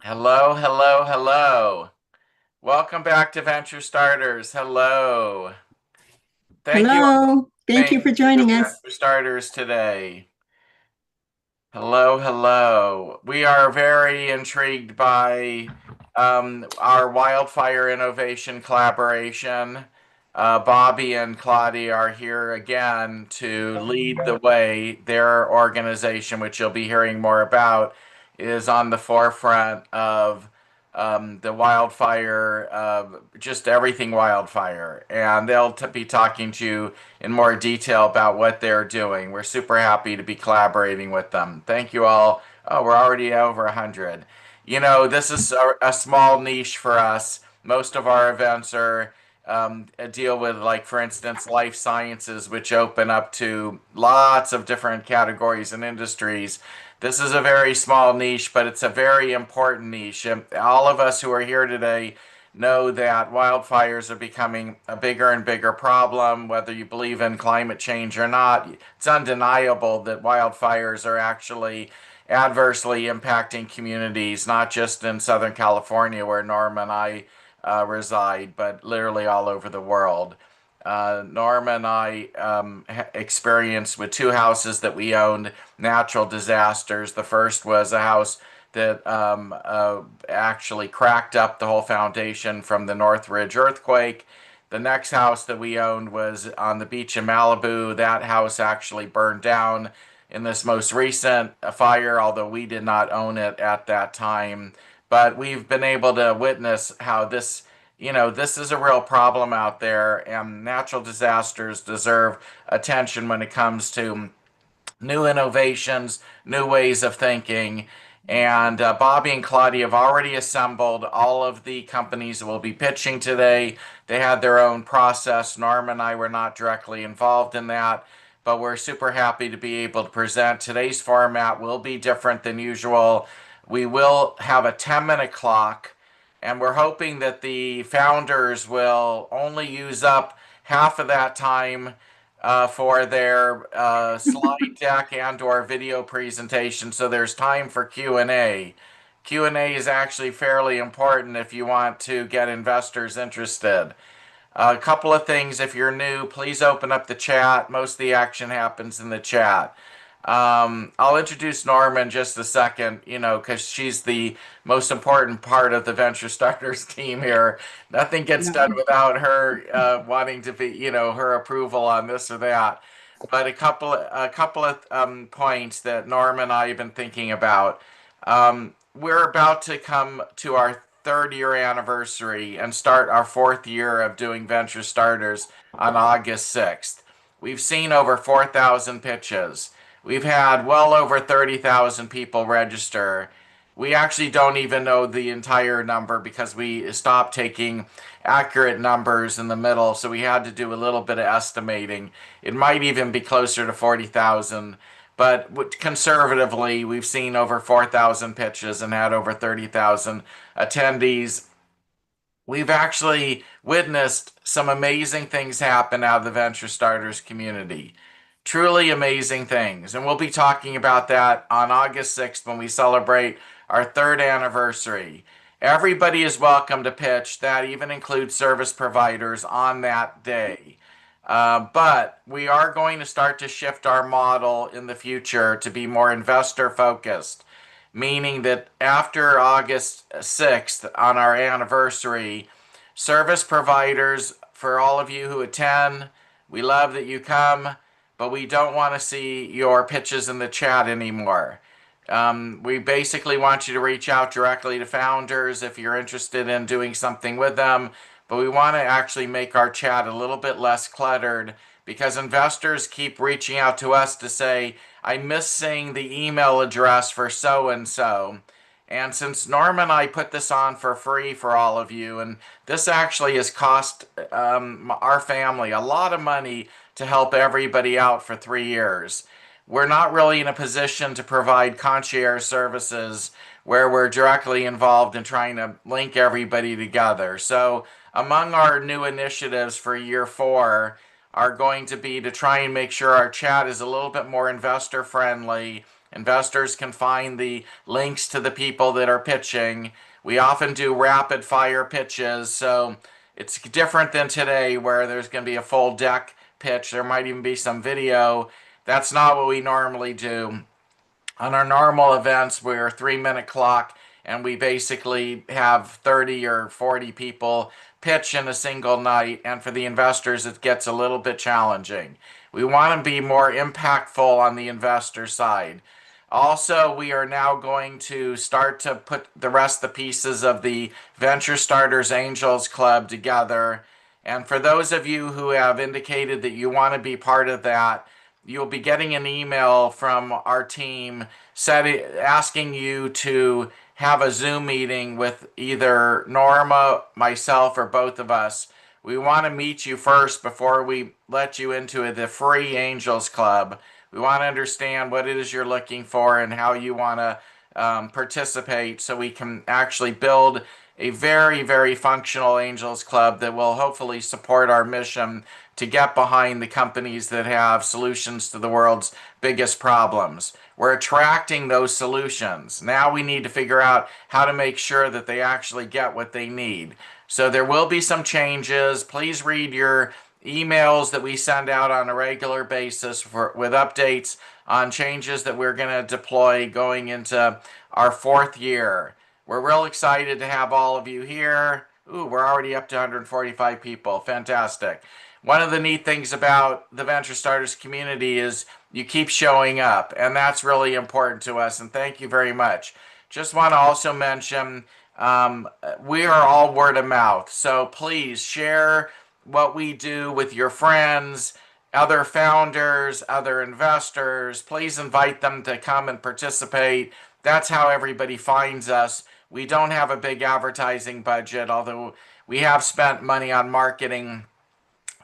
Hello, hello, hello. Welcome back to Venture Starters. Hello. Thank you all Hello, for thank you coming for to joining us. Venture Starters today. Hello, hello. We are very intrigued by our wildfire innovation collaboration. Bobby and Claudia are here again to lead the way. Their organization, which you'll be hearing more about, is on the forefront of the wildfire, just everything wildfire. And they'll be talking to you in more detail about what they're doing. We're super happy to be collaborating with them. Thank you all. Oh, we're already over 100. You know, this is a small niche for us. Most of our events are deal with, like, for instance, life sciences, which open up to lots of different categories and industries. This is a very small niche, but it's a very important niche. And all of us who are here today know that wildfires are becoming a bigger and bigger problem, whether you believe in climate change or not. It's undeniable that wildfires are actually adversely impacting communities, not just in Southern California, where Norma and I reside, but literally all over the world. Norma and I experienced with two houses that we owned natural disasters. The first was a house that actually cracked up the whole foundation from the Northridge earthquake. The next house that we owned was on the beach in Malibu. That house actually burned down in this most recent fire, although we did not own it at that time. But we've been able to witness how this is a real problem out there, and natural disasters deserve attention when it comes to new innovations, new ways of thinking. And Bobby and Claudia have already assembled all of the companies that will be pitching today. They had their own process. Norma and I were not directly involved in that, but we're super happy to be able to present. Today's format will be different than usual. We will have a 10-minute clock, and we're hoping that the founders will only use up half of that time for their slide deck and/or video presentation, so there's time for Q&A. Q&A is actually fairly important if you want to get investors interested. A couple of things: if you're new, please open up the chat. Most of the action happens in the chat. I'll introduce Norma in just a second, because she's the most important part of the Venture Starters team here. Nothing gets done Yeah. without her wanting to be, her approval on this or that. But a couple of points that Norma and I have been thinking about. We're about to come to our third-year anniversary and start our fourth year of doing Venture Starters on August 6th. We've seen over 4,000 pitches. We've had well over 30,000 people register. We actually don't even know the entire number because we stopped taking accurate numbers in the middle, so we had to do a little bit of estimating. It might even be closer to 40,000, but conservatively, we've seen over 4,000 pitches and had over 30,000 attendees. We've actually witnessed some amazing things happen out of the Venture Starters community. Truly amazing things. And we'll be talking about that on August 6th when we celebrate our third anniversary. Everybody is welcome to pitch. That even includes service providers on that day. But we are going to start to shift our model in the future to be more investor focused, meaning that after August 6th, on our anniversary, service providers, for all of you who attend, we love that you come, but we don't want to see your pitches in the chat anymore. We basically want you to reach out directly to founders if you're interested in doing something with them, but we want to actually make our chat a little bit less cluttered because investors keep reaching out to us to say, I miss seeing the email address for so and so. And since Norma and I put this on for free for all of you, and this actually has cost our family a lot of money to help everybody out for 3 years, we're not really in a position to provide concierge services where we're directly involved in trying to link everybody together. So, among our new initiatives for year four are going to be to try and make sure our chat is a little bit more investor friendly Investors can find the links to the people that are pitching. We often do rapid fire pitches, so it's different than today where there's going to be a full deck pitch. There might even be some video. That's not what we normally do. On our normal events, we're a 3 minute clock, and we basically have 30 or 40 people pitch in a single night. And for the investors, it gets a little bit challenging. We want to be more impactful on the investor side. Also, we are now going to start to put the rest of the pieces of the Venture Starters Angels Club together. And for those of you who have indicated that you want to be part of that, you'll be getting an email from our team asking you to have a Zoom meeting with either Norma, myself, or both of us. We want to meet you first before we let you into the free Angels Club. We want to understand what it is you're looking for and how you want to participate so we can actually build a very, very functional Angels Club that will hopefully support our mission to get behind the companies that have solutions to the world's biggest problems. We're attracting those solutions. Now we need to figure out how to make sure that they actually get what they need. So there will be some changes. Please read your emails that we send out on a regular basis with updates on changes that we're going to deploy going into our 4th year. We're real excited to have all of you here. Ooh, we're already up to 145 people. Fantastic. One of the neat things about the Venture Starters community is you keep showing up, and that's really important to us, and thank you very much. Just want to also mention we are all word of mouth, so please share what we do with your friends, other founders, other investors. Please invite them to come and participate. That's how everybody finds us. We don't have a big advertising budget, although we have spent money on marketing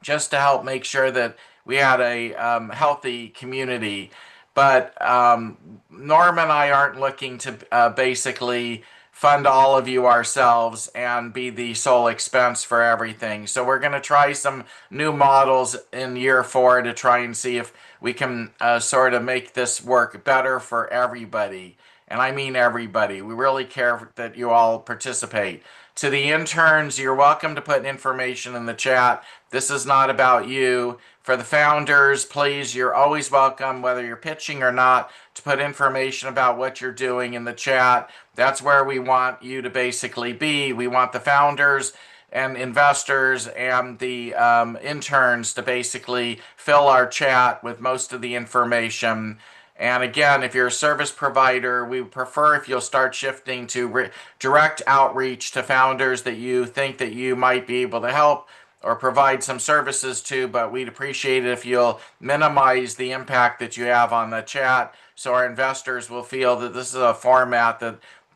just to help make sure that we had a healthy community. But Norm and I aren't looking to basically fund all of you ourselves and be the sole expense for everything. So we're going to try some new models in year 4 to try and see if we can sort of make this work better for everybody. And I mean everybody. We really care that you all participate. To the interns, you're welcome to put information in the chat. This is not about you. For the founders, please, you're always welcome, whether you're pitching or not, to put information about what you're doing in the chat. That's where we want you to basically be. We want the founders and investors and the interns to basically fill our chat with most of the information. And again, if you're a service provider, we prefer if you'll start shifting to direct outreach to founders that you think that you might be able to help or provide some services to, but we'd appreciate it if you'll minimize the impact that you have on the chat so our investors will feel that this is a format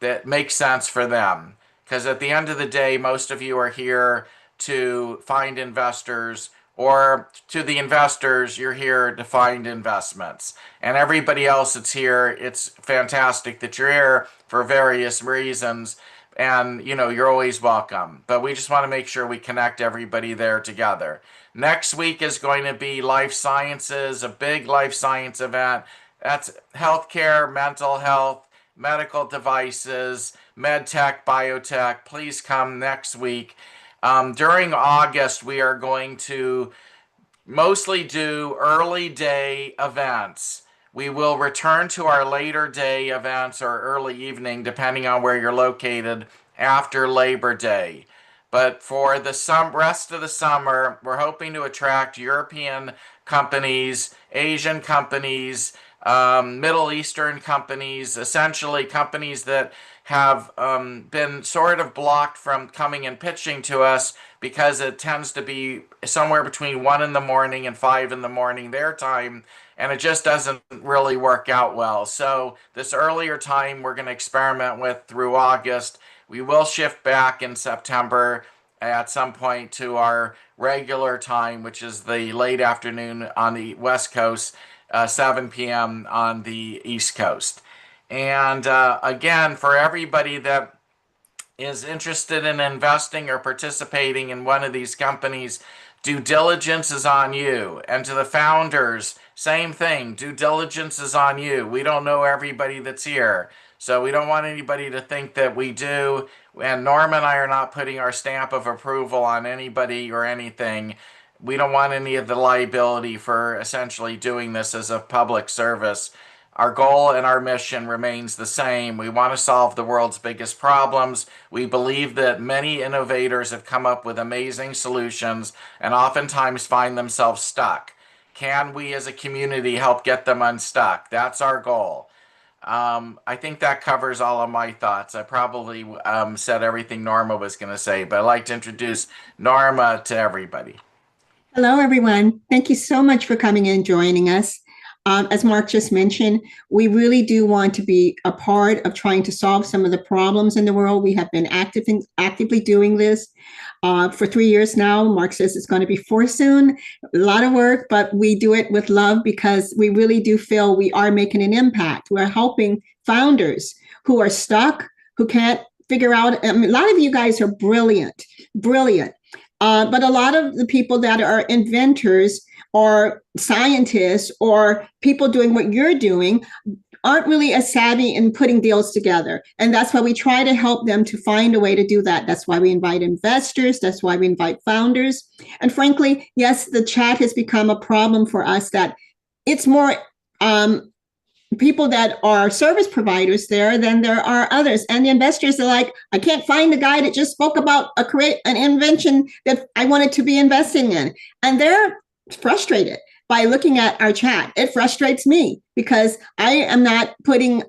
that makes sense for them. Because at the end of the day, most of you are here to find investors, or to the investors, you're here to find investments. And everybody else that's here, it's fantastic that you're here for various reasons. And, you know, you're always welcome. But we just want to make sure we connect everybody there together. Next week is going to be life sciences, a big life science event. That's healthcare, mental health, medical devices, med tech, biotech. Please come next week. During August, we are going to mostly do early day events. We will return to our later day events or early evening, depending on where you're located, after Labor Day. But for the rest of the summer, we're hoping to attract European companies, Asian companies, Middle Eastern companies, essentially companies that have been sort of blocked from coming and pitching to us because it tends to be somewhere between 1 in the morning and 5 in the morning their time, and it just doesn't really work out well. So this earlier time we're going to experiment with through August. We will shift back in September at some point to our regular time, which is the late afternoon on the West Coast, 7 p.m. on the East Coast. And again, for everybody that is interested in investing or participating in one of these companies, Due diligence is on you. And to the founders, same thing. Due diligence is on you. We don't know everybody that's here. So we don't want anybody to think that we do. And Norma and I are not putting our stamp of approval on anybody or anything. We don't want any of the liability for essentially doing this as a public service. Our goal and our mission remains the same. We want to solve the world's biggest problems. We believe that many innovators have come up with amazing solutions and oftentimes find themselves stuck. Can we as a community help get them unstuck? That's our goal. I think that covers all of my thoughts. I probably said everything Norma was going to say, but I'd like to introduce Norma to everybody. Hello, everyone. Thank you so much for coming and joining us. As Mark just mentioned, we really do want to be a part of trying to solve some of the problems in the world. We have been actively doing this for 3 years now. Mark says it's going to be 4 soon. A lot of work, but we do it with love because we really do feel we are making an impact. We're helping founders who are stuck, who can't figure out. I mean, a lot of you guys are brilliant, brilliant. But a lot of the people that are inventors or scientists or people doing what you're doing aren't really as savvy in putting deals together. And that's why we try to help them to find a way to do that. That's why we invite investors. That's why we invite founders. And frankly, yes, the chat has become a problem for us that it's more people that are service providers there than there are others. And the investors are like, I can't find the guy that just spoke about an invention that I wanted to be investing in. And they're frustrated by looking at our chat. It frustrates me because we're not putting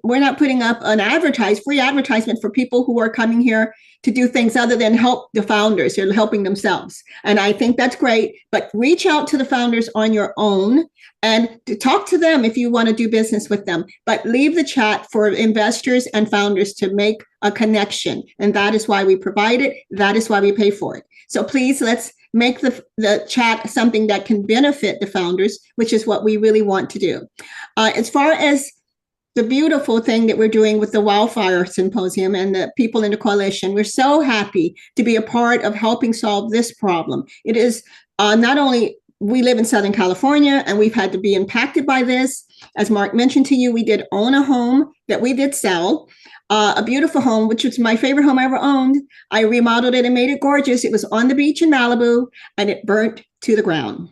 up an free advertisement for people who are coming here to do things other than help the founders. They're helping themselves. And I think that's great, but reach out to the founders on your own and to talk to them if you want to do business with them. But leave the chat for investors and founders to make a connection. And that is why we provide it. That is why we pay for it. So please, let's make the chat something that can benefit the founders, which is what we really want to do. As far as the beautiful thing that we're doing with the Wildfire Symposium and the people in the coalition, we're so happy to be a part of helping solve this problem. It is not only we live in Southern California and we've had to be impacted by this. As Mark mentioned to you, we did own a home that we did sell. A beautiful home, which was my favorite home I ever owned. I remodeled it and made it gorgeous. It was on the beach in Malibu, and it burned to the ground.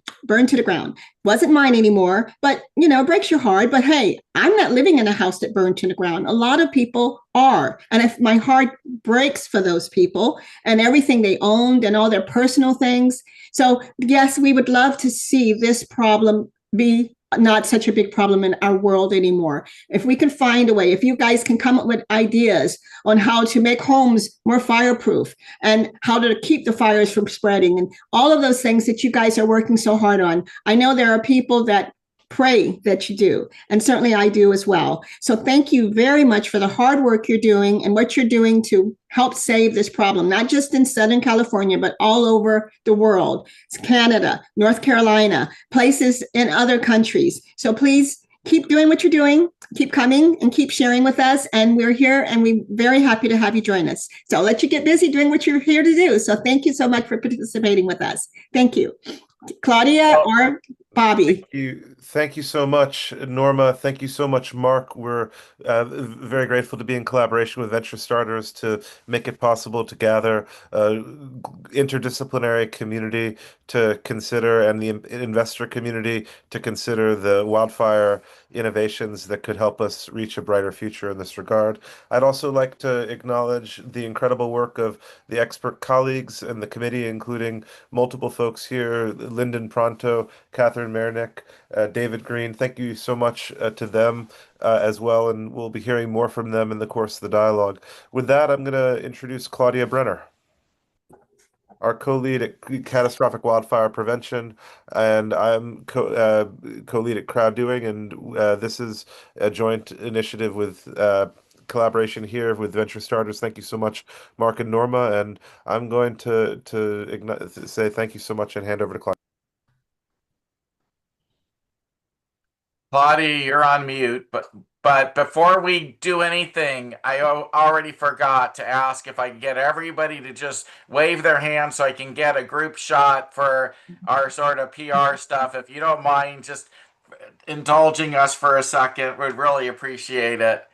Wasn't mine anymore, but it breaks your heart. But hey, I'm not living in a house that burned to the ground. A lot of people are. And if my heart breaks for those people and everything they owned and all their personal things. So yes, we would love to see this problem be not such a big problem in our world anymore. If we can find a way, if you guys can come up with ideas on how to make homes more fireproof and how to keep the fires from spreading and all of those things that you guys are working so hard on. I know there are people that pray that you do, and certainly I do as well. So thank you very much for the hard work you're doing and what you're doing to help save this problem, not just in Southern California, but all over the world. It's Canada, North Carolina, places in other countries. So please keep doing what you're doing, keep coming and keep sharing with us. And we're here and we're very happy to have you join us. So I'll let you get busy doing what you're here to do. So thank you so much for participating with us. Thank you. Claudia or Bobby. Thank you so much, Norma. Thank you so much, Mark. We're very grateful to be in collaboration with Venture Starters to make it possible to gather interdisciplinary community to consider and the investor community to consider the wildfire innovations that could help us reach a brighter future in this regard. I'd also like to acknowledge the incredible work of the expert colleagues and the committee, including multiple folks here, Lindon, Pronto, Kathryn Myronuk, David Green. Thank you so much to them as well, and we'll be hearing more from them in the course of the dialogue. With that, I'm going to introduce Claudia Brenner, our co-lead at Catastrophic Wildfire Prevention, and I'm co-lead at Crowd Doing, and this is a joint initiative with collaboration here with Venture Starters. Thank you so much, Mark and Norma, and I'm going to say thank you so much and hand over to Claudia. Claudia, you're on mute, but But before we do anything, I already forgot to ask if I can get everybody to just wave their hand so I can get a group shot for our sort of PR stuff. If you don't mind just indulging us for a second, we'd really appreciate it.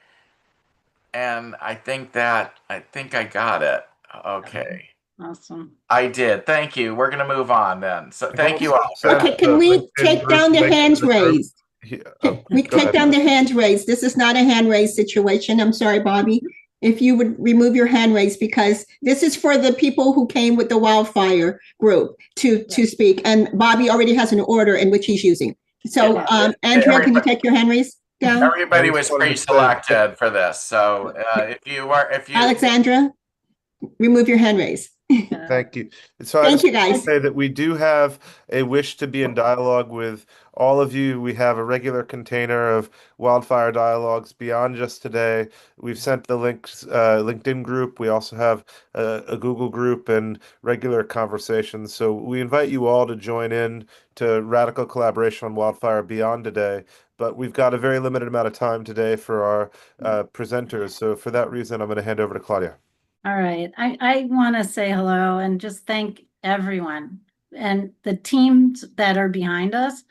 And I think I got it. Okay. Awesome. I did. Thank you. We're going to move on then. So thank you all. Okay, can we take down the hands raised? We Go take ahead. down the hands raised. This is not a hand raised situation. I'm sorry, Bobby. If you would remove your hand raised, because this is for the people who came with the wildfire group to speak. And Bobby already has an order in which he's using. So, Andrea, can you take your hand raised down? Everybody was pre-selected for this. So if you Alexandra, remove your hand raised. Thank you. So Thank you, guys. Say that we do have a wish to be in dialogue with all of you. We have a regular container of wildfire dialogues beyond just today. We've sent the links, LinkedIn group. We also have a Google group and regular conversations. So we invite you all to join in to radical collaboration on wildfire beyond today. But we've got a very limited amount of time today for our presenters. So for that reason, I'm going to hand over to Claudia. All right. I want to say hello and just thank everyone. And the teams that are behind us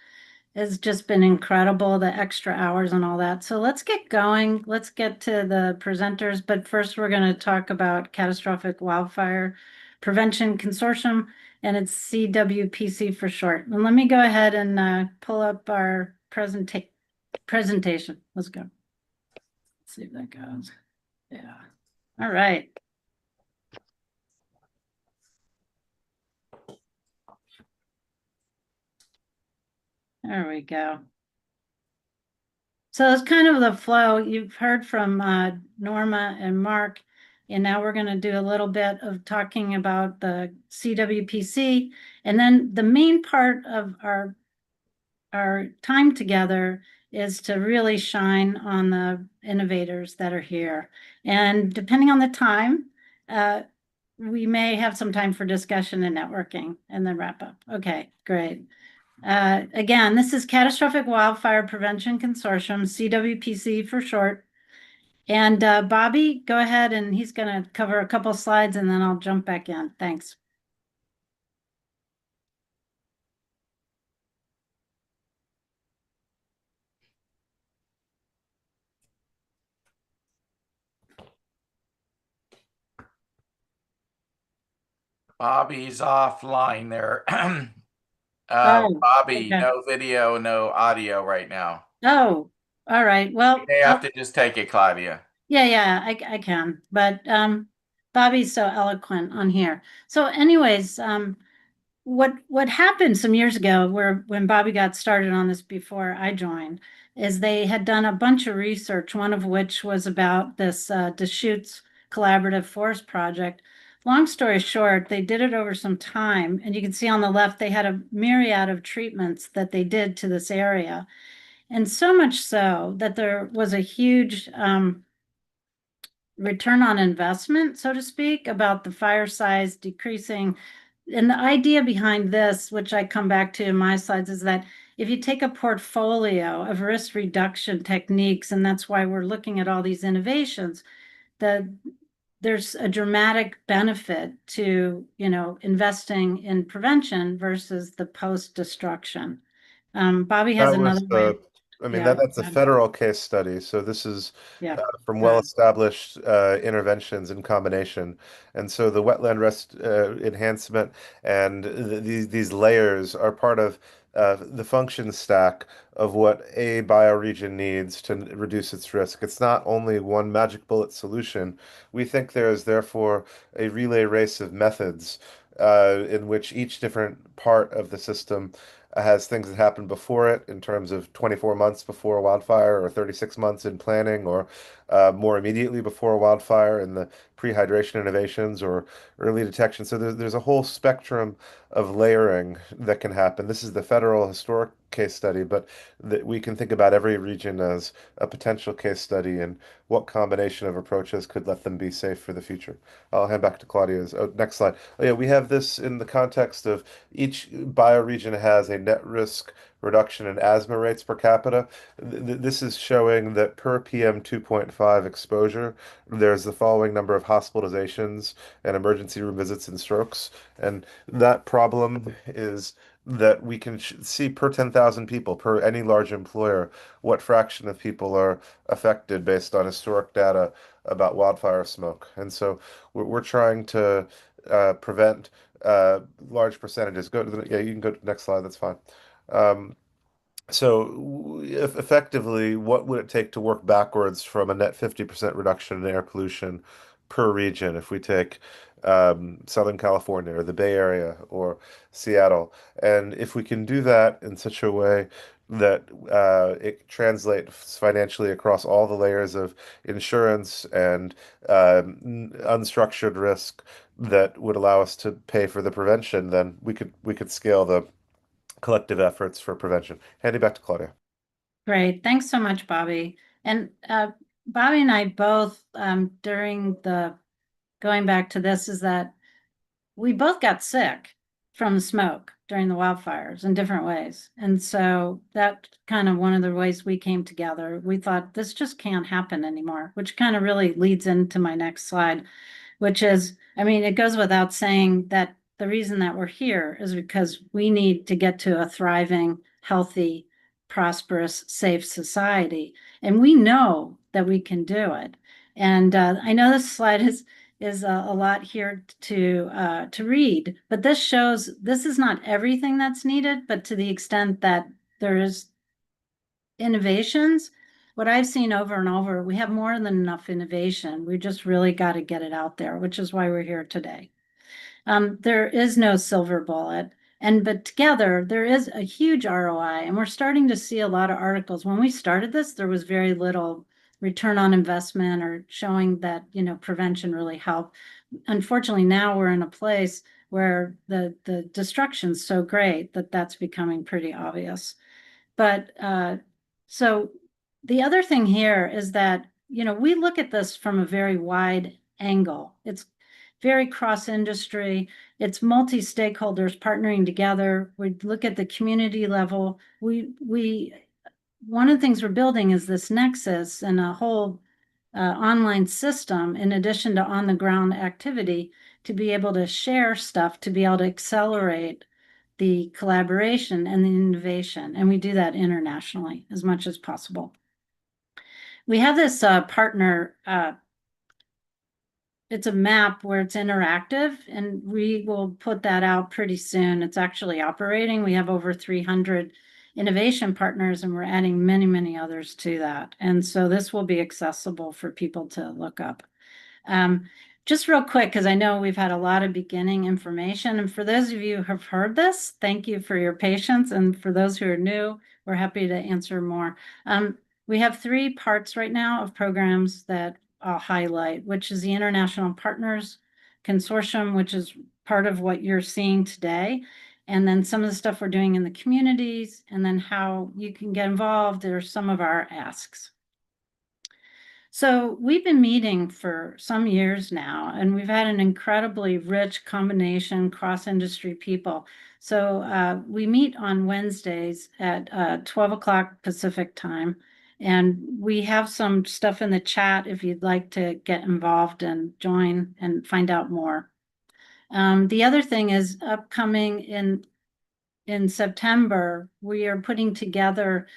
has just been incredible, the extra hours and all that. So let's get going. Let's get to the presenters. But first, we're going to talk about Catastrophic Wildfire Prevention Consortium, and it's CWPC for short. And let me go ahead and pull up our presentation. Let's go. Let's see if that goes. Yeah. All right. There we go. So it's kind of the flow you've heard from Norma and Mark, and now we're going to do a little bit of talking about the CWPC, and then the main part of our time together is to really shine on the innovators that are here. And depending on the time, we may have some time for discussion and networking and then wrap up. Okay, great. Again, this is Catastrophic Wildfire Prevention Consortium, CWPC for short. And Bobby, go ahead, and he's going to cover a couple slides, and then I'll jump back in. Thanks. Bobby's offline there. Oh, Bobby, okay. no video, no audio right now. Oh, all right. Well, You may have to just take it, Claudia. yeah, I can. But Bobby's so eloquent on here. So anyways, what happened some years ago when Bobby got started on this before I joined is they had done a bunch of research, one of which was about this Deschutes Collaborative Forest Project. Long story short, they did it over some time, and you can see on the left they had a myriad of treatments that they did to this area. And so much so that there was a huge return on investment, so to speak, about the fire size decreasing. And the idea behind this, which I come back to in my slides, is that if you take a portfolio of risk reduction techniques, and that's why we're looking at all these innovations, that there's a dramatic benefit to, investing in prevention versus the post-destruction. Bobby has another way. That's a federal case study. So this is from well-established interventions in combination. And so the wetland rest enhancement and these layers are part of the function stack of what a bioregion needs to reduce its risk. It's not only one magic bullet solution. We think there is therefore a relay race of methods in which each different part of the system has things that happen before it in terms of 24 months before a wildfire or 36 months in planning or more immediately before a wildfire in the pre-hydration innovations or early detection. So there's a whole spectrum of layering that can happen. This is the federal historic case study, but we can think about every region as a potential case study and what combination of approaches could let them be safe for the future. I'll hand back to Claudia's. Oh, next slide. Oh, yeah, we have this in the context of each bioregion has a net risk reduction in asthma rates per capita. This is showing that per PM 2.5 exposure, there's the following number of hospitalizations and emergency room visits and strokes. And that problem is that we can see per 10,000 people, per any large employer, what fraction of people are affected based on historic data about wildfire smoke. And so we're trying to prevent large percentages. Go to yeah, you can go to the next slide. That's fine. So effectively, what would it take to work backwards from a net 50% reduction in air pollution per region if we take Southern California or the Bay Area or Seattle? And if we can do that in such a way that it translates financially across all the layers of insurance and unstructured risk that would allow us to pay for the prevention, then we could scale the collective efforts for prevention. Handing back to Claudia. Great. Thanks so much, Bobby. And Bobby and I both, during the going back to this, is that we both got sick from the smoke during the wildfires in different ways. And so that kind of one of the ways we came together. We thought this just can't happen anymore, which kind of really leads into my next slide, which is, I mean, it goes without saying that the reason that we're here is because we need to get to a thriving, healthy, prosperous, safe society. And we know that we can do it. And I know this slide is a lot here to read, but this shows this is not everything that's needed, but to the extent that there is innovations, what I've seen over and over, we have more than enough innovation. We just really got to get it out there, which is why we're here today. There is no silver bullet. But together there is a huge ROI, and we're starting to see a lot of articles. When we started this, there was very little return on investment or showing that, prevention really helped. Unfortunately, now we're in a place where the destruction's so great that that's becoming pretty obvious. But so the other thing here is that, we look at this from a very wide angle. It's very cross-industry. It's multi-stakeholders partnering together. We look at the community level. One of the things we're building is this nexus and a whole online system, in addition to on-the-ground activity, to be able to share stuff, to be able to accelerate the collaboration and the innovation. And we do that internationally as much as possible. We have this partner, it's a map where it's interactive, and we will put that out pretty soon. It's actually operating. We have over 300 innovation partners, and we're adding many, many others to that. And so this will be accessible for people to look up. Just real quick, because I know we've had a lot of beginning information. And for those of you who have heard this, thank you for your patience. And for those who are new, we're happy to answer more. We have 3 parts right now of programs that I'll highlight, which is the International Partners Consortium, which is part of what you're seeing today. And then some of the stuff we're doing in the communities, and then how you can get involved. There are some of our asks. So we've been meeting for some years now, and we've had an incredibly rich combination, cross-industry people. So we meet on Wednesdays at 12 o'clock Pacific time, and we have some stuff in the chat if you'd like to get involved and join and find out more. The other thing is upcoming in September, we are putting together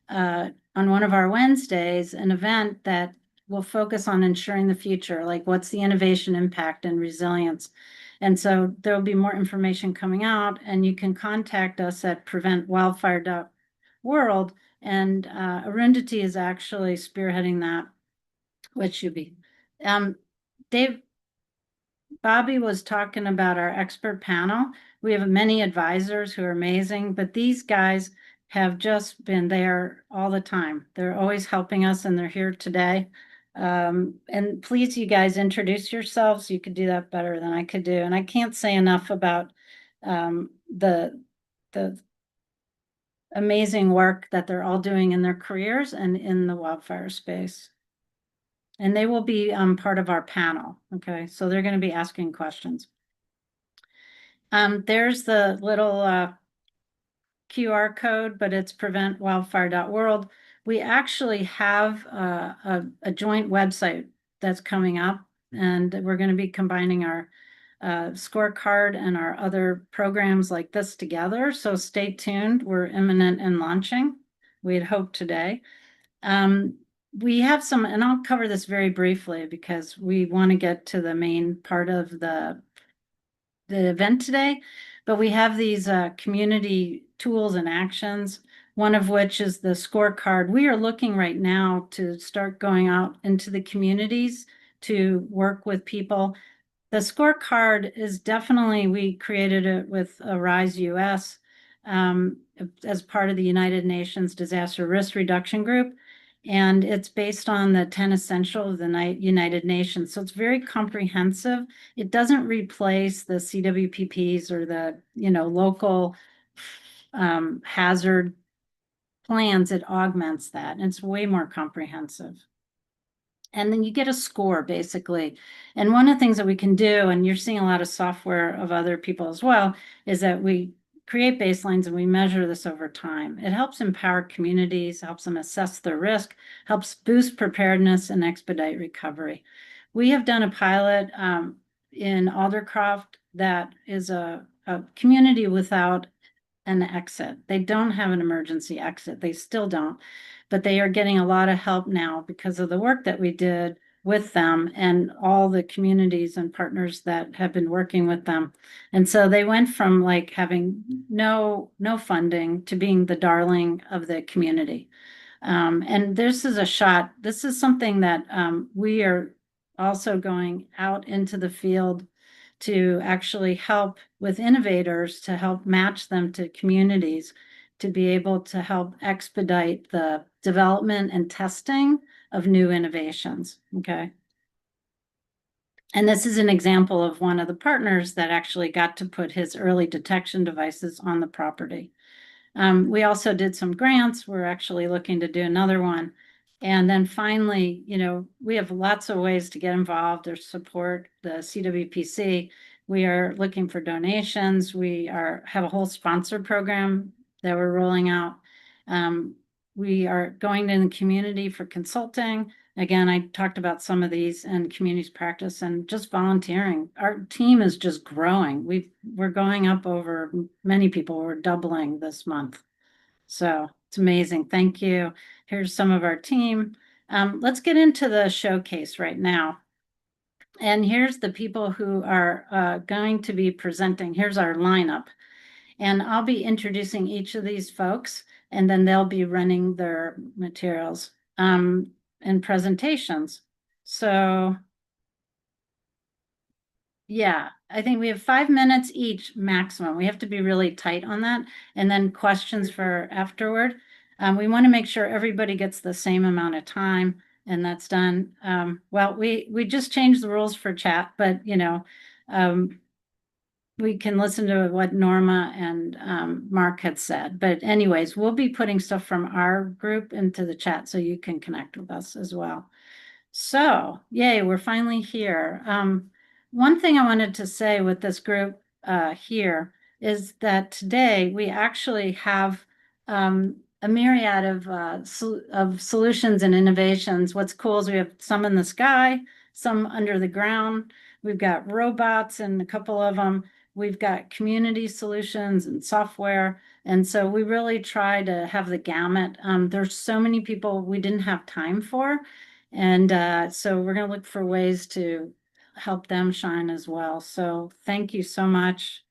on one of our Wednesdays an event that will focus on ensuring the future, like what's the innovation impact and resilience. And so there'll be more information coming out, and you can contact us at preventwildfire.world. And Arundhati is actually spearheading that with Shubhi. Bobby was talking about our expert panel. We have many advisors who are amazing, but these guys have just been there all the time. They're always helping us, and they're here today. And please, you guys, introduce yourselves. You could do that better than I could do. And I can't say enough about the amazing work that they're all doing in their careers and in the wildfire space. And they will be part of our panel. Okay, so they're going to be asking questions. There's the little QR code, but it's preventwildfire.world. We actually have a joint website that's coming up, and we're going to be combining our scorecard and our other programs like this together. So stay tuned. We're imminent in launching. We had hoped today. We have some, and I'll cover this very briefly because we want to get to the main part of the event today, but we have these community tools and actions, one of which is the scorecard. We are looking right now to start going out into the communities to work with people. The scorecard is definitely, we created it with Arise US as part of the United Nations Disaster Risk Reduction Group. And it's based on the 10 essentials of the United Nations. So it's very comprehensive. It doesn't replace the CWPPs or the, local hazard plans. It augments that. And it's way more comprehensive. And then you get a score, basically. And one of the things that we can do, and you're seeing a lot of software of other people as well, is that we create baselines and we measure this over time. It helps empower communities, helps them assess their risk, helps boost preparedness and expedite recovery. We have done a pilot in Aldercroft that is a community without an exit. They don't have an emergency exit. They still don't, but they are getting a lot of help now because of the work that we did with them and all the communities and partners that have been working with them. And so they went from like having no funding to being the darling of the community. And this is a shot. This is something that we are also going out into the field to actually help with innovators to help match them to communities to be able to help expedite the development and testing of new innovations. Okay. And this is an example of one of the partners that actually got to put his early detection devices on the property. We also did some grants. We're actually looking to do another one. And then finally, we have lots of ways to get involved or support the CWPC. We are looking for donations. We have a whole sponsor program that we're rolling out. We are going in the community for consulting. Again, I talked about some of these and communities practice and just volunteering. Our team is just growing. We're going up over many people. We're doubling this month. So it's amazing. Thank you. Here's some of our team. Let's get into the showcase right now. And here's the people who are going to be presenting. Here's our lineup. And I'll be introducing each of these folks, and then they'll be running their materials and presentations. So yeah, I think we have 5 minutes each maximum. We have to be really tight on that. And then questions for afterward. We want to make sure everybody gets the same amount of time, and that's done. Well, we just changed the rules for chat, but we can listen to what Norma and Mark had said. But anyways, we'll be putting stuff from our group into the chat so you can connect with us as well. So, yay, we're finally here. One thing I wanted to say with this group here is that today we actually have a myriad of solutions and innovations. What's cool is we have some in the sky, some under the ground. We've got robots and a couple of them. We've got community solutions and software. And so we really try to have the gamut. There's so many people we didn't have time for. And so we're going to look for ways to help them shine as well. So thank you so much.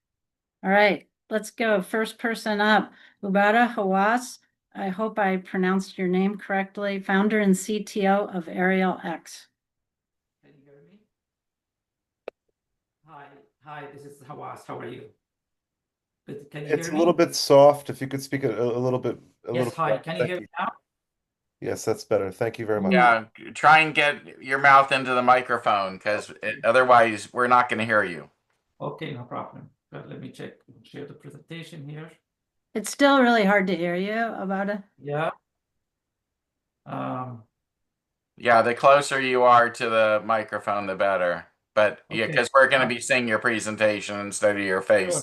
All right, let's go. First person up, Ubada Hawass. I hope I pronounced your name correctly. Founder and CTO of Ariel X. Can you hear me? Hi, this is Hawass. How are you? Can you It's hear a me? little bit soft. If you could speak a little bit. Yes, hi. Can you Thank hear me now? Yes, that's better. Thank you very much. Yeah, try and get your mouth into the microphone because otherwise we're not going to hear you. Okay, no problem. But let me check, share the presentation here. It's still really hard to hear you, Ubada. Yeah. Yeah, the closer you are to the microphone, the better. But yeah, Okay. because we're going to be seeing your presentation instead of your face. Sure.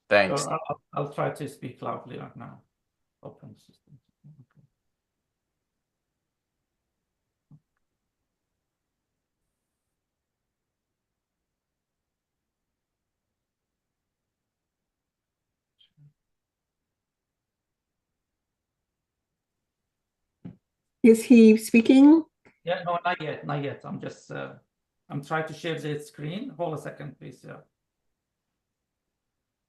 Thanks. Sure, I'll try to speak loudly right now. Open system. Okay. Is he speaking? Yeah, no, not yet, not yet. I'm just, I'm trying to share the screen. Hold a second, please. Yeah.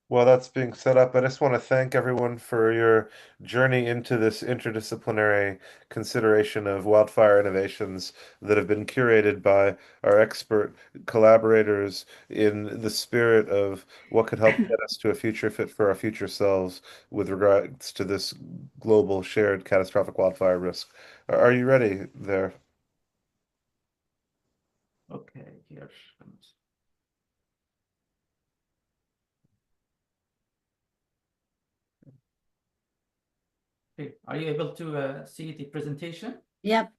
While that's being set up, I just want to thank everyone for your journey into this interdisciplinary consideration of wildfire innovations that have been curated by our expert collaborators in the spirit of what could help get us to a future fit for our future selves with regards to this global shared catastrophic wildfire risk. Are you ready there? Okay, here. Okay, are you able to see the presentation? Yep.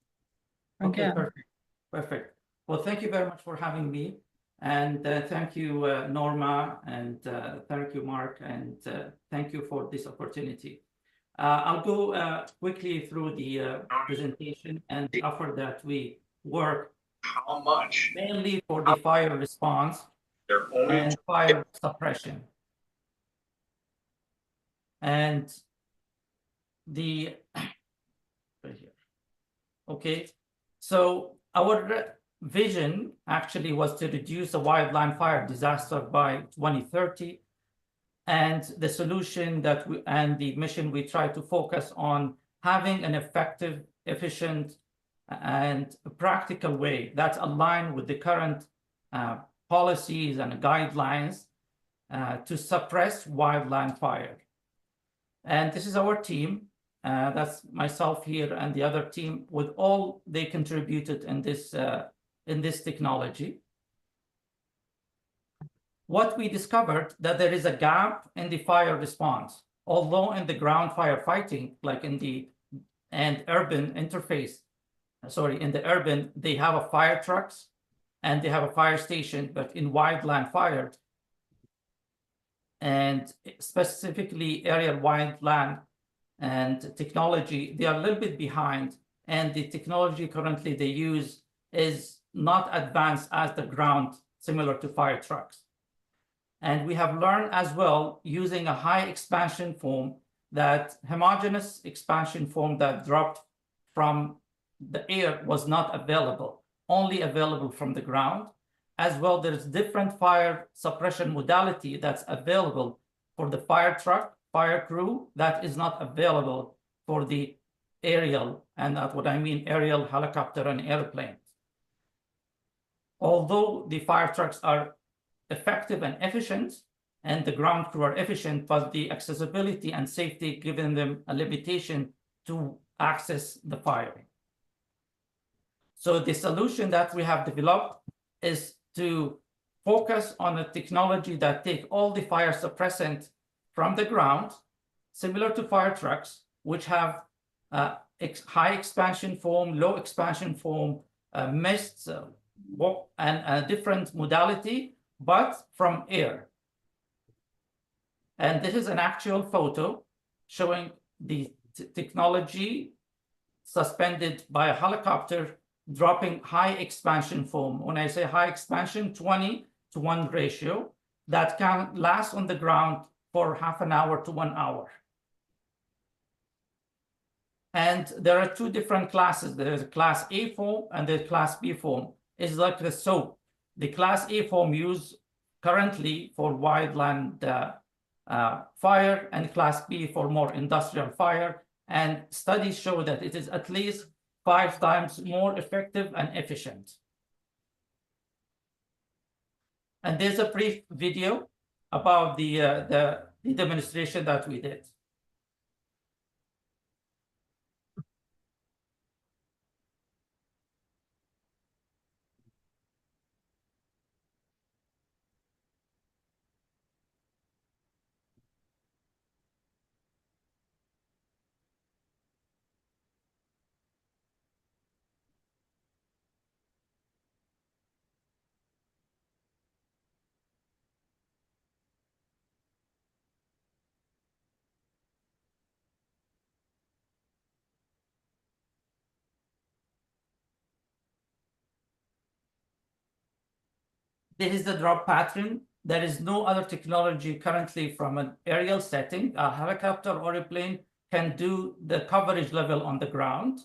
We're Okay, good. perfect, perfect. Well, thank you very much for having me. And thank you, Norma, and thank you, Mark, and thank you for this opportunity. I'll go quickly through the presentation and offer that we work How much? mainly for the fire response and fire suppression. And the right here. Okay, so our vision actually was to reduce the wildland fire disaster by 2030. And the solution that we and the mission we try to focus on having an effective, efficient, and practical way that's aligned with the current policies and guidelines to suppress wildland fire. And this is our team. That's myself here and the other team with all they contributed in this technology. What we discovered that there is a gap in the fire response. Although in the ground firefighting, like in the urban interface, in the urban, they have a fire trucks and they have a fire station, but in wildland fire, and specifically aerial wildland and technology, they are a little bit behind, and the technology currently they use is not advanced as the ground, similar to fire trucks. And we have learned as well using a high expansion foam, that homogeneous expansion foam that dropped from the air was not available, only available from the ground. As well, there's different fire suppression modality that's available for the fire truck, fire crew, that is not available for the aerial, and that's what I mean, aerial, helicopter, and airplanes. Although the fire trucks are effective and efficient, and the ground crew are efficient, but the accessibility and safety giving them a limitation to access the fire. So the solution that we have developed is to focus on a technology that take all the fire suppressant from the ground, similar to fire trucks, which have high expansion foam, low expansion foam, mist, and a different modality, but from air. And this is an actual photo showing the technology suspended by a helicopter dropping high expansion foam. When I say high expansion, 20:1 ratio that can last on the ground for half an hour to 1 hour. And there are two different classes. There is a class A foam and the class B foam. It's like the soap. The class A foam used currently for wildland fire, and class B for more industrial fire. And studies show that it is at least 5 times more effective and efficient. And there's a brief video about the demonstration that we did. This is the drop pattern. There is no other technology currently from an aerial setting. A helicopter or a plane can do the coverage level on the ground.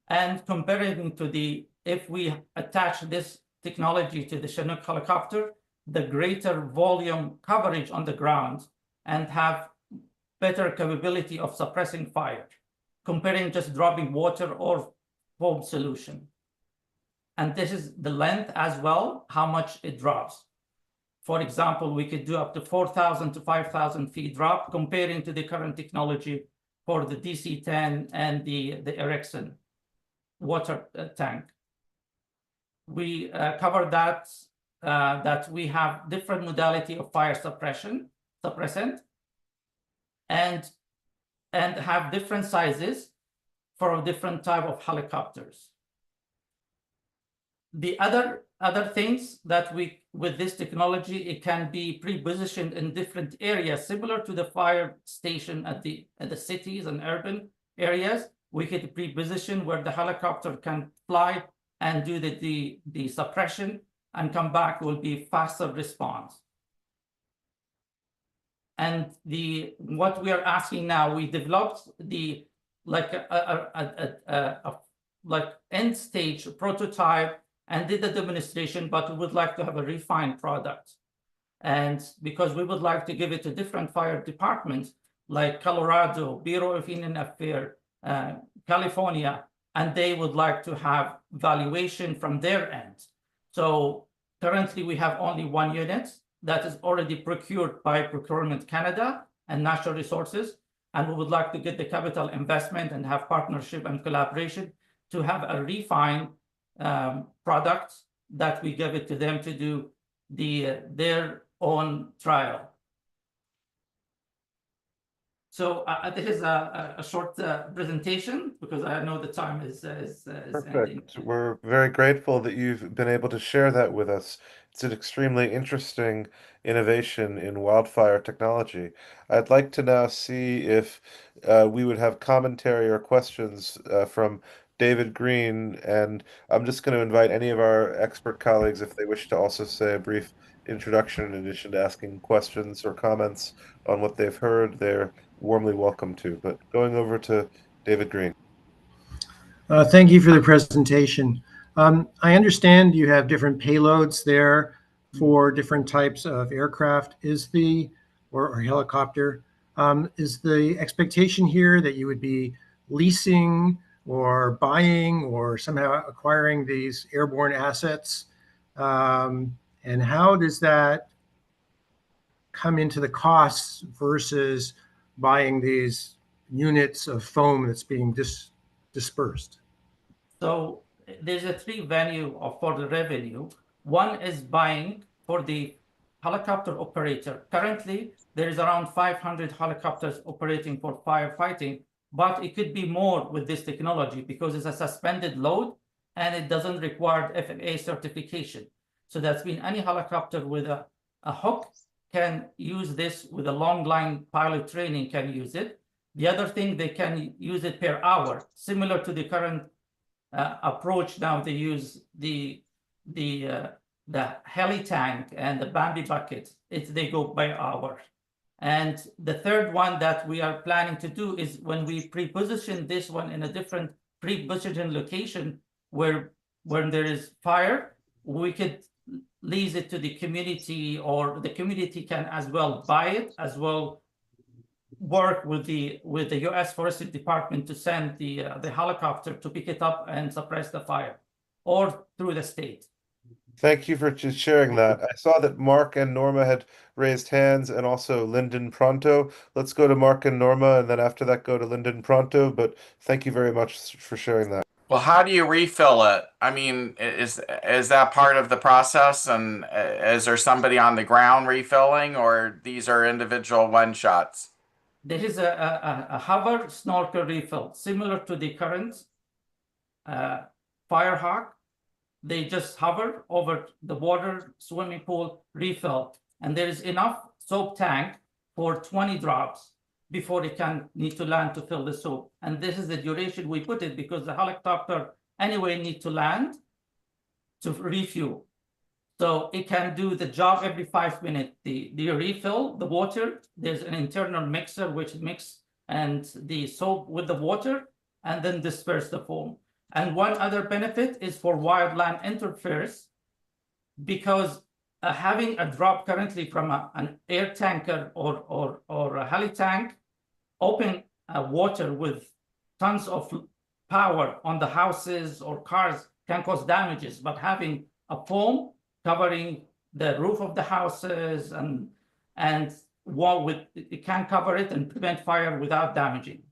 And comparing to if we attach this technology to the Chinook helicopter, the greater volume coverage on the ground and have better capability of suppressing fire, comparing just dropping water or foam solution. And this is the length as well, how much it drops. For example, we could do up to 4,000 to 5,000 feet drop, comparing to the current technology for the DC-10 and the Ericsson water tank. We covered that we have different modality of fire suppressant, and have different sizes for different type of helicopters. The other things that with this technology, it can be pre-positioned in different areas, similar to the fire station at the cities and urban areas. We could pre-position where the helicopter can fly and do the suppression and come back, will be faster response. And what we are asking now, we developed like end stage prototype and did the demonstration, but we would like to have a refined product. And because we would like to give it to different fire departments like Colorado, Bureau of Indian Affairs, California, and they would like to have valuation from their end. So currently we have only one unit that is already procured by Procurement Canada and Natural Resources. And we would like to get the capital investment and have partnership and collaboration to have a refined product that we give it to them to do their own trial. So this is a short presentation because I know the time is Perfect. ending. We're very grateful that you've been able to share that with us. It's an extremely interesting innovation in wildfire technology. I'd like to now see if we would have commentary or questions from David Green, and I'm just going to invite any of our expert colleagues if they wish to also say a brief introduction in addition to asking questions or comments on what they've heard. They're warmly welcome to. But going over to David Green. Thank you for the presentation. I understand you have different payloads there for different types of aircraft. Or helicopter. Is the expectation here that you would be leasing or buying or somehow acquiring these airborne assets? And how does that come into the costs versus buying these units of foam that's being dispersed? So there's a three venue for the revenue. One is buying for the helicopter operator. Currently, there is around 500 helicopters operating for firefighting, but it could be more with this technology because it's a suspended load and it doesn't require FAA certification. So that's been any helicopter with a hook can use this, with a long line pilot training can use it. The other thing, they can use it per hour, similar to the current approach. Now they use the heli tank and the Bambi bucket. They go by hour. And the third one that we are planning to do is when we pre-position this one in a different pre-position location where when there is fire, we could lease it to the community, or the community can as well buy it, as well work with the U.S. Forestry Department to send the helicopter to pick it up and suppress the fire, or through the state. Thank you for just sharing that. I saw that Mark and Norma had raised hands, and also Lindon Pronto. Let's go to Mark and Norma, and then after that go to Lindon Pronto. But thank you very much for sharing that. Well, how do you refill it? I mean, is that part of the process? And is there somebody on the ground refilling, or these are individual one shots? There is a hover snorkel refill, similar to the current Firehawk. They just hover over the water, swimming pool, refill. And there is enough soap tank for 20 drops before it can need to land to fill the soap. And this is the duration we put it, because the helicopter anyway need to land to refuel. So it can do the job every 5 minutes. The refill the water. There's an internal mixer which mix and the soap with the water and then disperse the foam. And one other benefit is for wildland interface, because having a drop currently from an air tanker or a heli tank, open water with tons of power on the houses or cars can cause damages. But having a foam covering the roof of the houses and wall with it can cover it and prevent fire without damaging.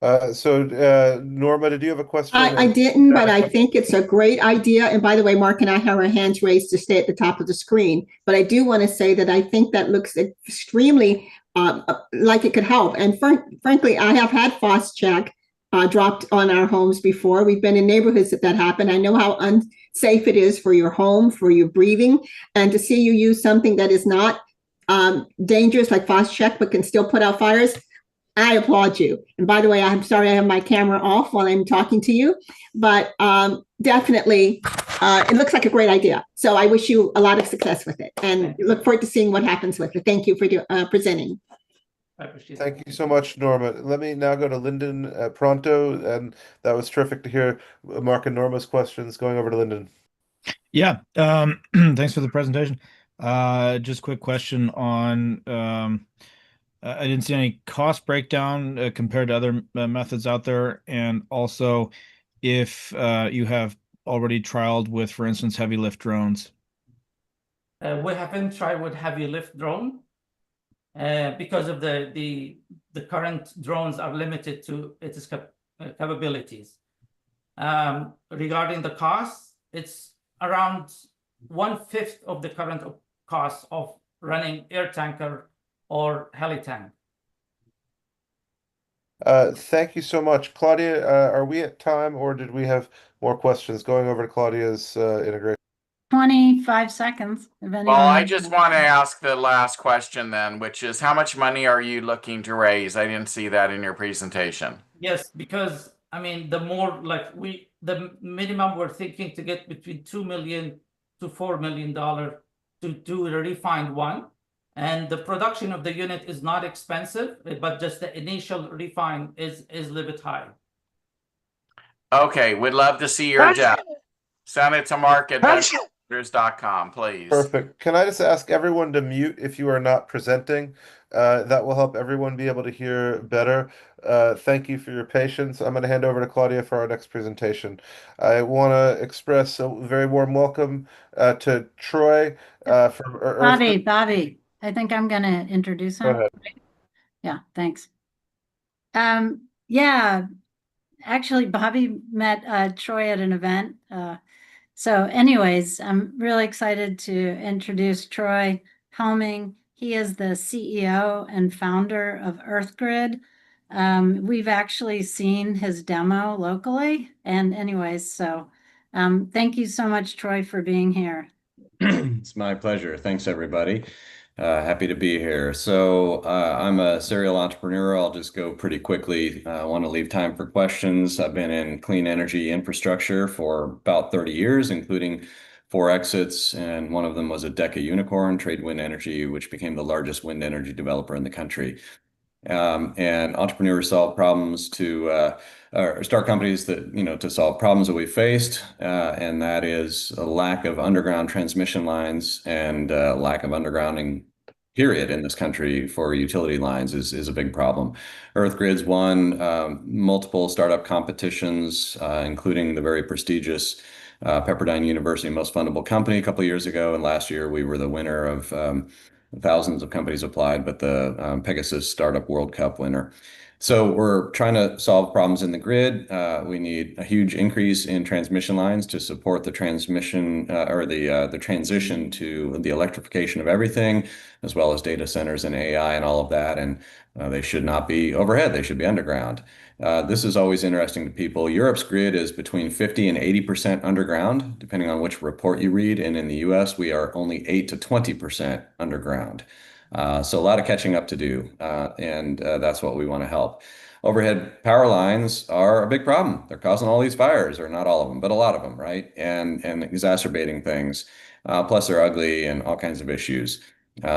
Norma, did you have a question? I didn't, but I think it's a great idea. And by the way, Mark and I have our hands raised to stay at the top of the screen. But I do want to say that I think that looks extremely like it could help. And frankly, I have had frost check dropped on our homes before. We've been in neighborhoods that happened. I know how unsafe it is for your home, for your breathing. And to see you use something that is not dangerous like frost check, but can still put out fires, I applaud you. And by the way, I'm sorry I have my camera off while I'm talking to you, but definitely it looks like a great idea. So I wish you a lot of success with it and look forward to seeing what happens with it. Thank you for presenting. Thank you so much, Norma. Let me now go to Lindon Pronto, and that was terrific to hear Mark and Norma's questions. Going over to Lindon. Yeah, thanks for the presentation. Just a quick question on I didn't see any cost breakdown compared to other methods out there, and also if you have already trialed with, for instance, heavy lift drones. We haven't tried with heavy lift drone because of the current drones are limited to its capabilities. Regarding the cost, it's around 1/5 of the current cost of running air tanker or heli tank. Thank you so much. Claudia, are we at time or did we have more questions? Going over to Claudia's integration. 25 seconds. If anyone Well, I just want to ask the last question then, which is how much money are you looking to raise? I didn't see that in your presentation. Yes, because I mean, the more like the minimum we're thinking to get between $2 million to $4 million to do a refined one. And the production of the unit is not expensive, but just the initial refine is a little bit high. Okay, we'd love to see your deck. Send it to mark@ventures.com, please. Perfect. Can I just ask everyone to mute if you are not presenting? That will help everyone be able to hear better. Thank you for your patience. I'm going to hand over to Claudia for our next presentation. I want to express a very warm welcome to Troy from Bobby, I think I'm going to introduce him. Go ahead. Yeah, thanks. Yeah, actually, Bobby met Troy at an event. So anyways, I'm really excited to introduce Troy Helming. He is the CEO and founder of EarthGrid. We've actually seen his demo locally. And anyways, so thank you so much, Troy, for being here. It's my pleasure. Thanks, everybody. Happy to be here. So I'm a serial entrepreneur. I'll just go pretty quickly. I want to leave time for questions. I've been in clean energy infrastructure for about 30 years, including 4 exits, and one of them was a Deca unicorn, Tradewind Energy, which became the largest wind energy developer in the country. And entrepreneurs solve problems or start companies that, to solve problems that we faced. And that is a lack of underground transmission lines and lack of undergrounding, period, in this country for utility lines is a big problem. EarthGrid's won multiple startup competitions, including the very prestigious Pepperdine University Most Fundable Company a couple of years ago. And last year we were the winner of thousands of companies applied, but the Pegasus Startup World Cup winner. So we're trying to solve problems in the grid. We need a huge increase in transmission lines to support the transmission or the transition to the electrification of everything, as well as data centers and AI and all of that. And they should not be overhead. They should be underground. This is always interesting to people. Europe's grid is between 50 and 80% underground, depending on which report you read. And in the US, we are only 8 to 20% underground. So a lot of catching up to do, and that's what we want to help. Overhead power lines are a big problem. They're causing all these fires, or not all of them, but a lot of them, right? And exacerbating things. Plus, they're ugly and all kinds of issues.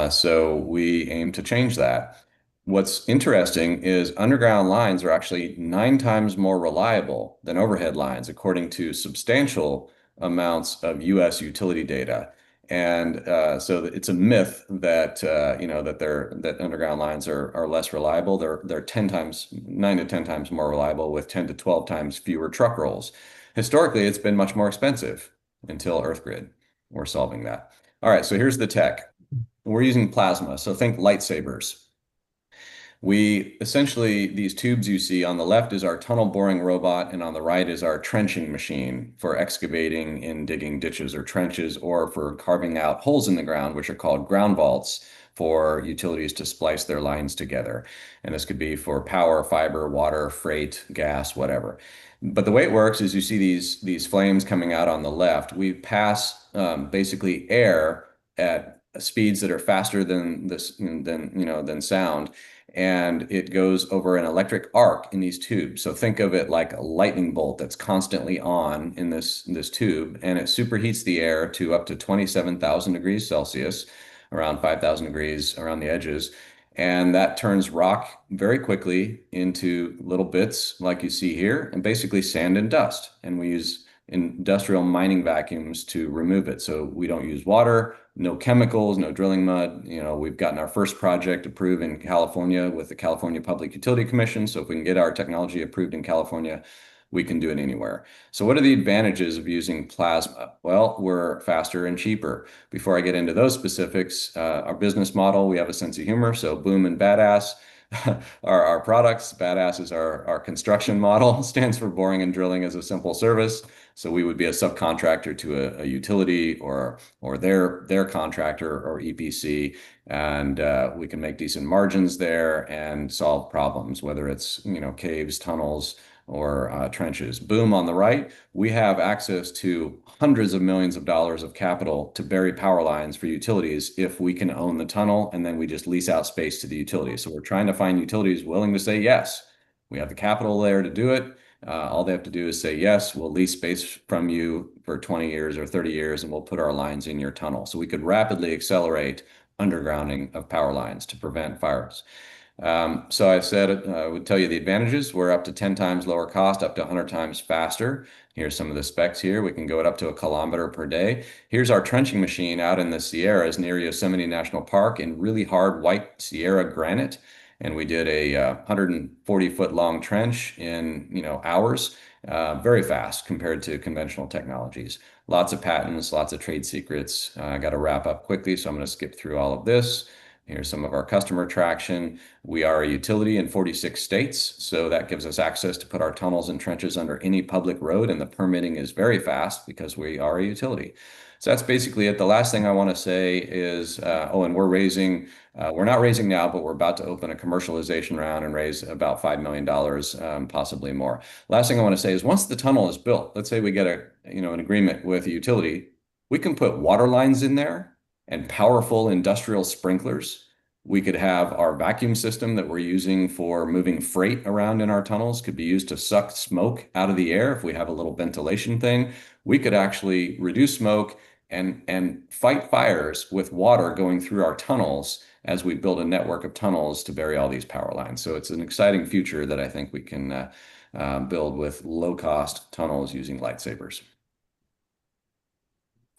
So we aim to change that. What's interesting is underground lines are actually 9 times more reliable than overhead lines, according to substantial amounts of U.S. utility data. And so it's a myth that that underground lines are less reliable. They're 9 to 10 times more reliable with 10 to 12 times fewer truck rolls. Historically, it's been much more expensive until EarthGrid. We're solving that. All right, so here's the tech. We're using plasma, so think lightsabers. We essentially, these tubes you see on the left is our tunnel boring robot, and on the right is our trenching machine for excavating and digging ditches or trenches, or for carving out holes in the ground, which are called ground vaults for utilities to splice their lines together. And this could be for power, fiber, water, freight, gas, whatever. But the way it works is you see these flames coming out on the left. We pass basically air at speeds that are faster than sound, and it goes over an electric arc in these tubes. So think of it like a lightning bolt that's constantly on in this tube, and it superheats the air to up to 27,000 degrees Celsius, around 5,000 degrees around the edges. And that turns rock very quickly into little bits like you see here, and basically sand and dust. And we use industrial mining vacuums to remove it. So we don't use water, no chemicals, no drilling mud. We've gotten our first project approved in California with the California Public Utility Commission. So if we can get our technology approved in California, we can do it anywhere. So what are the advantages of using plasma? Well, we're faster and cheaper. Before I get into those specifics, our business model, we have a sense of humor. So boom and badass are our products. Badass is our construction model, stands for boring and drilling as a simple service. So we would be a subcontractor to a utility or their contractor or EPC, and we can make decent margins there and solve problems, whether it's caves, tunnels, or trenches. Boom on the right, we have access to hundreds of millions of dollars of capital to bury power lines for utilities if we can own the tunnel, and then we just lease out space to the utilities. So we're trying to find utilities willing to say yes. We have the capital there to do it. All they have to do is say, yes, we'll lease space from you for 20 years or 30 years, and we'll put our lines in your tunnel. So we could rapidly accelerate undergrounding of power lines to prevent fires. So I said, I would tell you the advantages. We're up to 10 times lower cost, up to 100 times faster. Here's some of the specs here. We can go it up to 1 kilometer per day. Here's our trenching machine out in the Sierras near Yosemite National Park in really hard white Sierra granite. And we did a 140-foot long trench in hours, very fast compared to conventional technologies. Lots of patents, lots of trade secrets. I got to wrap up quickly, so I'm going to skip through all of this. Here's some of our customer traction. We are a utility in 46 states, so that gives us access to put our tunnels and trenches under any public road, and the permitting is very fast because we are a utility. So that's basically it. The last thing I want to say is, and we're not raising now, but we're about to open a commercialization round and raise about $5 million, possibly more. Last thing I want to say is once the tunnel is built, let's say we get an agreement with a utility, we can put water lines in there and powerful industrial sprinklers. We could have our vacuum system that we're using for moving freight around in our tunnels could be used to suck smoke out of the air. If we have a little ventilation thing, we could actually reduce smoke and fight fires with water going through our tunnels as we build a network of tunnels to bury all these power lines. So it's an exciting future that I think we can build with low-cost tunnels using lightsabers.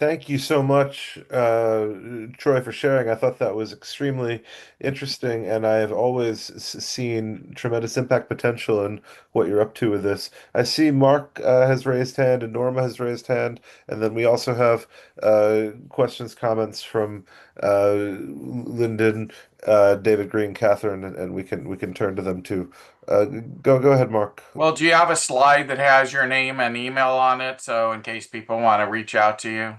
Thank you so much, Troy, for sharing. I thought that was extremely interesting, and I have always seen tremendous impact potential in what you're up to with this. I see Mark has raised hand and Norma has raised hand, and then we also have questions, comments from Lindon, David Green, Kathryn, and we can turn to them too. Go ahead, Mark. Well, do you have a slide that has your name and email on it, so in case people want to reach out to you?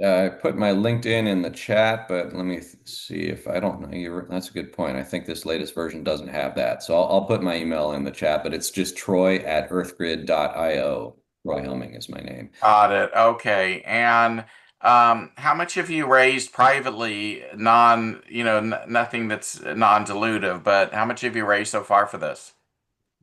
I put my LinkedIn in the chat, but let me see if I don't know. That's a good point. I think this latest version doesn't have that. So I'll put my email in the chat, but it's just troy@earthgrid.io. Troy Helming is my name. Got it. Okay. And how much have you raised privately, nothing that's non-dilutive, but how much have you raised so far for this?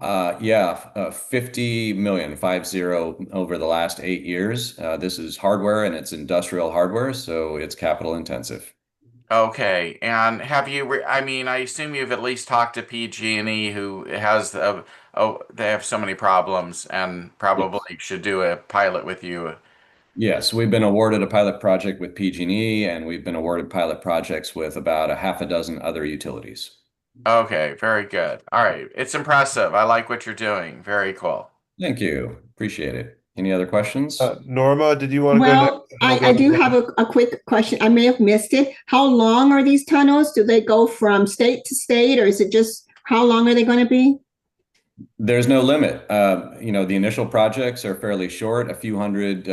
Yeah, 50 million, 50 over the last 8 years. This is hardware and it's industrial hardware, so it's capital intensive. Okay, and have you? I mean, I assume you've at least talked to PG&E, who has they have so many problems, and probably Yes. should do a pilot with you. Yes, we've been awarded a pilot project with PG&E, and we've been awarded pilot projects with about a half a dozen other utilities. Okay, very good. All right, it's impressive. I like what you're doing. Very cool. Thank you. Appreciate it. Any other questions? Norma, did you want to go next? Well, I do have a quick question. I may have missed it. How long are these tunnels? Do they go from state to state, or is it just how long are they going to be? There's no limit. The initial projects are fairly short, a few hundred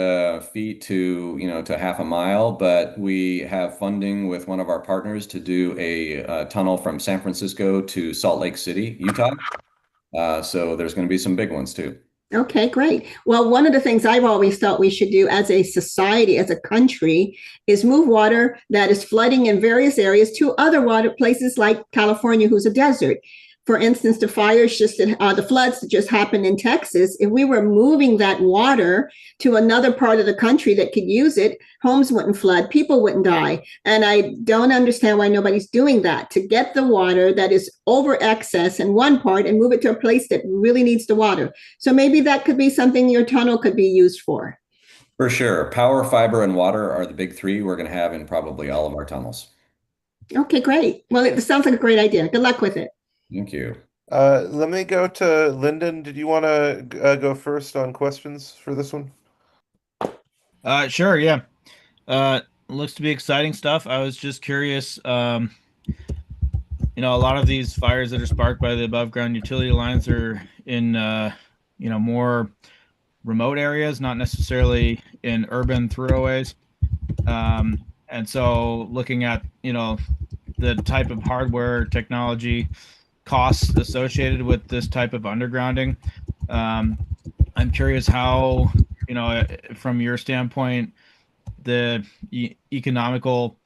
feet to half a mile, but we have funding with one of our partners to do a tunnel from San Francisco to Salt Lake City, Utah. So there's going to be some big ones too. Okay, great. Well, one of the things I've always thought we should do as a society, as a country, is move water that is flooding in various areas to other water places like California, who's a desert. For instance, the the floods that just happened in Texas, if we were moving that water to another part of the country that could use it, homes wouldn't flood, people wouldn't die. And I don't understand why nobody's doing that, to get the water that is over excess in one part and move it to a place that really needs the water. So maybe that could be something your tunnel could be used for. For sure. Power, fiber, and water are the big three we're going to have in probably all of our tunnels. Okay, great. Well, it sounds like a great idea. Good luck with it. Thank you. Let me go to Lindon. Did you want to go first on questions for this one? Sure, yeah. Looks to be exciting stuff. I was just curious, a lot of these fires that are sparked by the above ground utility lines are in, more remote areas, not necessarily in urban throwaways. And so looking at, the type of hardware technology costs associated with this type of undergrounding, I'm curious how, from your standpoint, the economical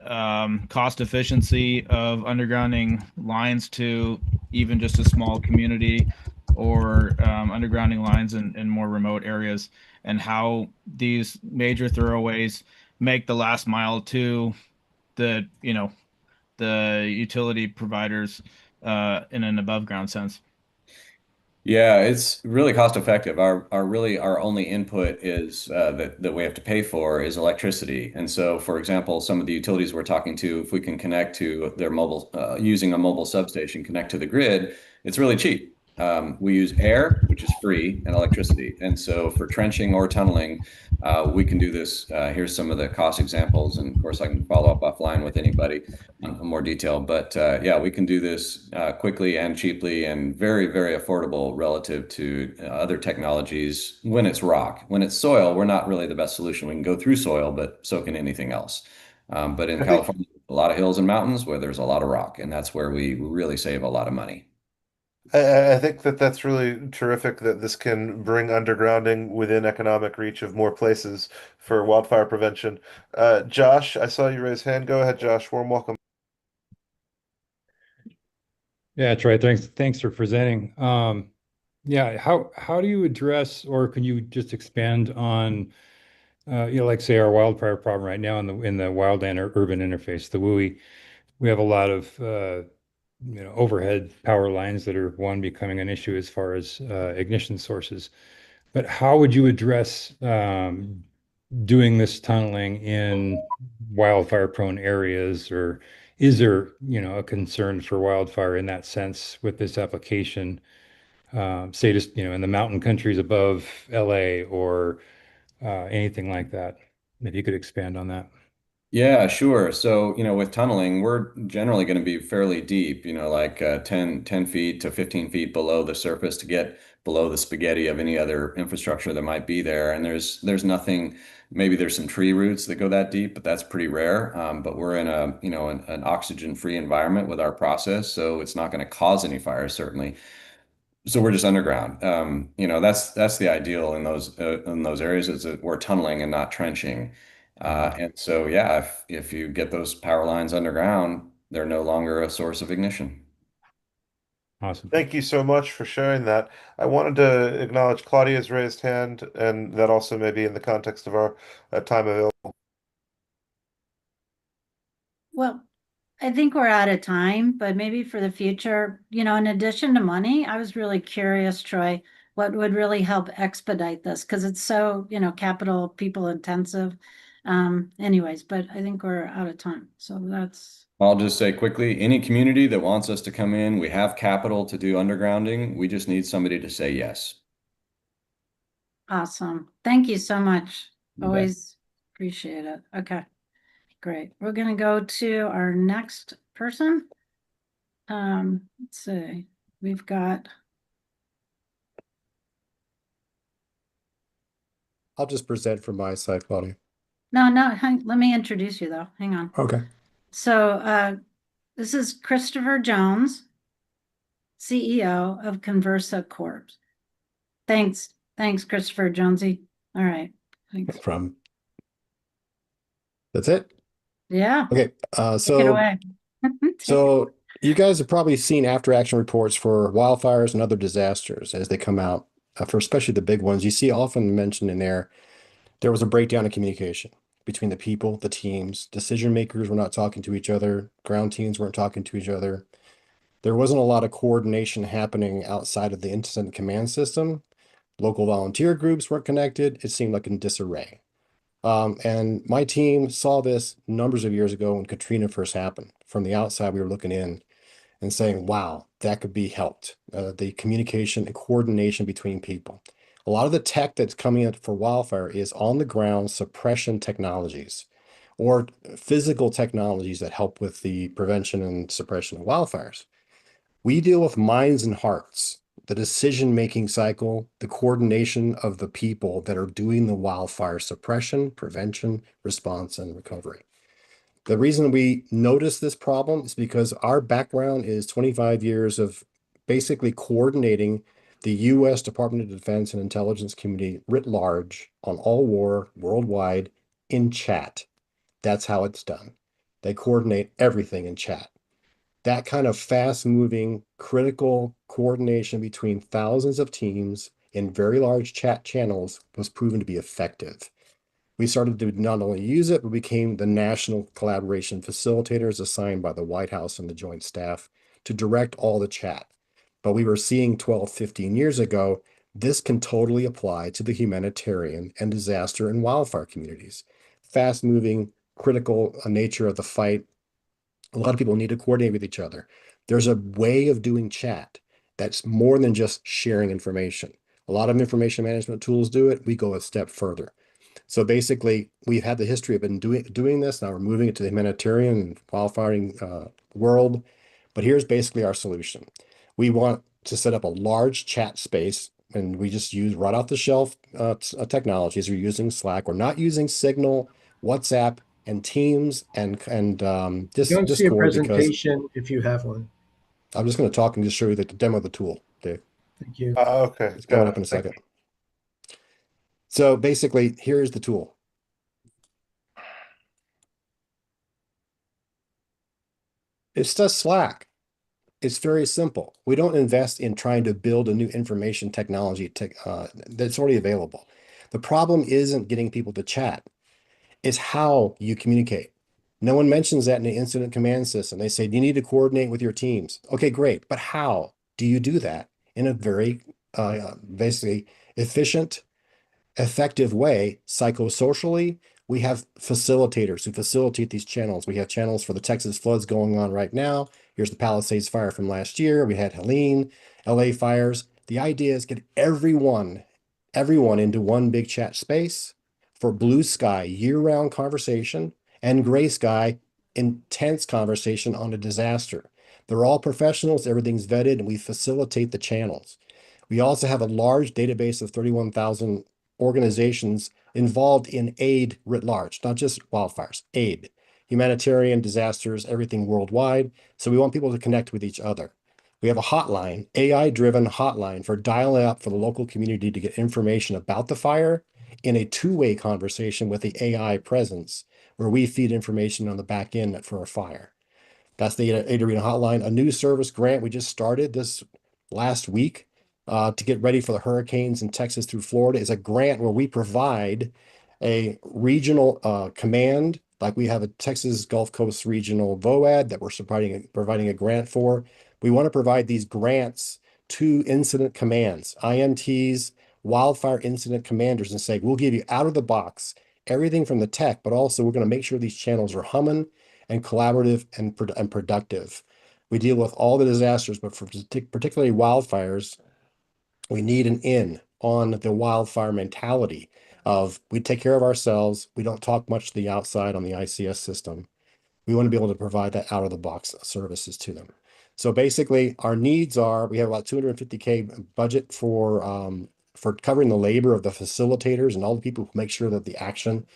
cost efficiency of undergrounding lines to even just a small community or undergrounding lines in more remote areas, and how these major thoroughways make the last mile to the the utility providers in an above ground sense. Yeah, it's really cost effective. Our only input is that we have to pay for is electricity. And so, for example, some of the utilities we're talking to, if we can connect to their mobile using a mobile substation, connect to the grid, it's really cheap. We use air, which is free, and electricity. And so for trenching or tunneling, we can do this. Here's some of the cost examples. And of course, I can follow up offline with anybody on more detail. But yeah, we can do this quickly and cheaply and very, very affordable relative to other technologies when it's rock. When it's soil, we're not really the best solution. We can go through soil, but so can anything else. But in California, a lot of hills and mountains where there's a lot of rock, and that's where we really save a lot of money. I think that's really terrific that this can bring undergrounding within economic reach of more places for wildfire prevention. Josh, I saw you raise hand. Go ahead, Josh. Warm welcome. Yeah, that's right. Thanks for presenting. Yeah, how do you address, or can you just expand on, like say our wildfire problem right now in the wildland or urban interface, the WUI? We have a lot of overhead power lines that are becoming an issue as far as ignition sources. But how would you address doing this tunneling in wildfire prone areas, or is there, a concern for wildfire in that sense with this application? Say just, in the mountain countries above LA or anything like that. If you could expand on that. Yeah, sure. So, with tunneling, we're generally going to be fairly deep, like 10 feet to 15 feet below the surface to get below the spaghetti of any other infrastructure that might be there. And there's nothing, maybe there's some tree roots that go that deep, but that's pretty rare. But we're in an oxygen-free environment with our process, so it's not going to cause any fires, certainly. So we're just underground. That's the ideal in those areas, is that we're tunneling and not trenching. And so, yeah, if you get those power lines underground, they're no longer a source of ignition. Awesome. Thank you so much for sharing that. I wanted to acknowledge Claudia's raised hand, and that also may be in the context of our time available. Well, I think we're out of time, but maybe for the future, in addition to money, I was really curious, Troy, what would really help expedite this? Because it's so, capital people intensive. Anyways, but I think we're out of time. So that's. I'll just say quickly, any community that wants us to come in, we have capital to do undergrounding. We just need somebody to say yes. Awesome. Thank you so much. You bet. Always appreciate it. Okay, great. We're gonna go to our next person. Let's see, we've got, I'll just present from my side, Claudia. no, let me introduce you though. Hang on. Okay. So, this is Christopher Jones, CEO of Conversa Corp. Thanks, Christopher Jonesy. All right, thanks. That's it? Yeah. Okay. Take it away. So you guys have probably seen after action reports for wildfires and other disasters as they come out, for especially the big ones. You see often mentioned in there was a breakdown in communication between the people, the teams. Decision makers were not talking to each other. Ground teams weren't talking to each other. There wasn't a lot of coordination happening outside of the incident command system. Local volunteer groups weren't connected. It seemed like in disarray. And my team saw this numbers of years ago when Katrina first happened. From the outside, we were looking in and saying, wow, that could be helped. The communication and coordination between people. A lot of the tech that's coming in for wildfire is on the ground suppression technologies or physical technologies that help with the prevention and suppression of wildfires. We deal with minds and hearts, the decision-making cycle, the coordination of the people that are doing the wildfire suppression, prevention, response, and recovery. The reason we notice this problem is because our background is 25 years of basically coordinating the U.S. Department of Defense and intelligence community writ large on all war worldwide in chat. That's how it's done. They coordinate everything in chat. That kind of fast-moving, critical coordination between thousands of teams in very large chat channels was proven to be effective. We started to not only use it, but became the national collaboration facilitators assigned by the White House and the Joint Staff to direct all the chat. But we were seeing 12, 15 years ago, this can totally apply to the humanitarian and disaster and wildfire communities. Fast-moving, critical nature of the fight. A lot of people need to coordinate with each other. There's a way of doing chat that's more than just sharing information. A lot of information management tools do it. We go a step further. So basically, we've had the history of been doing this. Now we're moving it to the humanitarian and wildfiring world. But here's basically our solution. We want to set up a large chat space, and we just use right off the shelf technologies. We're using Slack. We're not using Signal, WhatsApp, and Teams, and You don't see a Discord, because presentation if you have one. I'm just going to talk and just show you the demo of the tool, Dave. Thank you. Okay. It's coming up in a second. So basically, here's the tool. It's just Slack. It's very simple. We don't invest in trying to build a new information technology that's already available. The problem isn't getting people to chat. It's how you communicate. No one mentions that in the incident command system. They say, you need to coordinate with your teams. Okay, great. But how do you do that in a very basically efficient, effective way? Psychosocially, we have facilitators who facilitate these channels. We have channels for the Texas floods going on right now. Here's the Palisades fire from last year. We had Helene, LA fires. The idea is get everyone into one big chat space for blue sky, year-round conversation, and gray sky, intense conversation on a disaster. They're all professionals, everything's vetted, and we facilitate the channels. We also have a large database of 31,000 organizations involved in aid writ large, not just wildfires, aid, humanitarian disasters, everything worldwide. So we want people to connect with each other. We have a hotline, AI-driven hotline for dialing up for the local community to get information about the fire in a two-way conversation with the AI presence, where we feed information on the back end for a fire. That's the Ada Arena Hotline, a new service grant we just started this last week to get ready for the hurricanes in Texas through Florida. Is a grant where we provide a regional command, like we have a Texas Gulf Coast Regional VOAD that we're providing a grant for. We want to provide these grants to incident commands, IMTs, wildfire incident commanders, and say, we'll give you out of the box everything from the tech, but also we're going to make sure these channels are humming and collaborative and productive. We deal with all the disasters, but for particularly wildfires, we need an in on the wildfire mentality of we take care of ourselves. We don't talk much to the outside on the ICS system. We want to be able to provide that out of the box services to them. So basically, our needs are we have about 250K budget for covering the labor of the facilitators and all the people who make sure that the action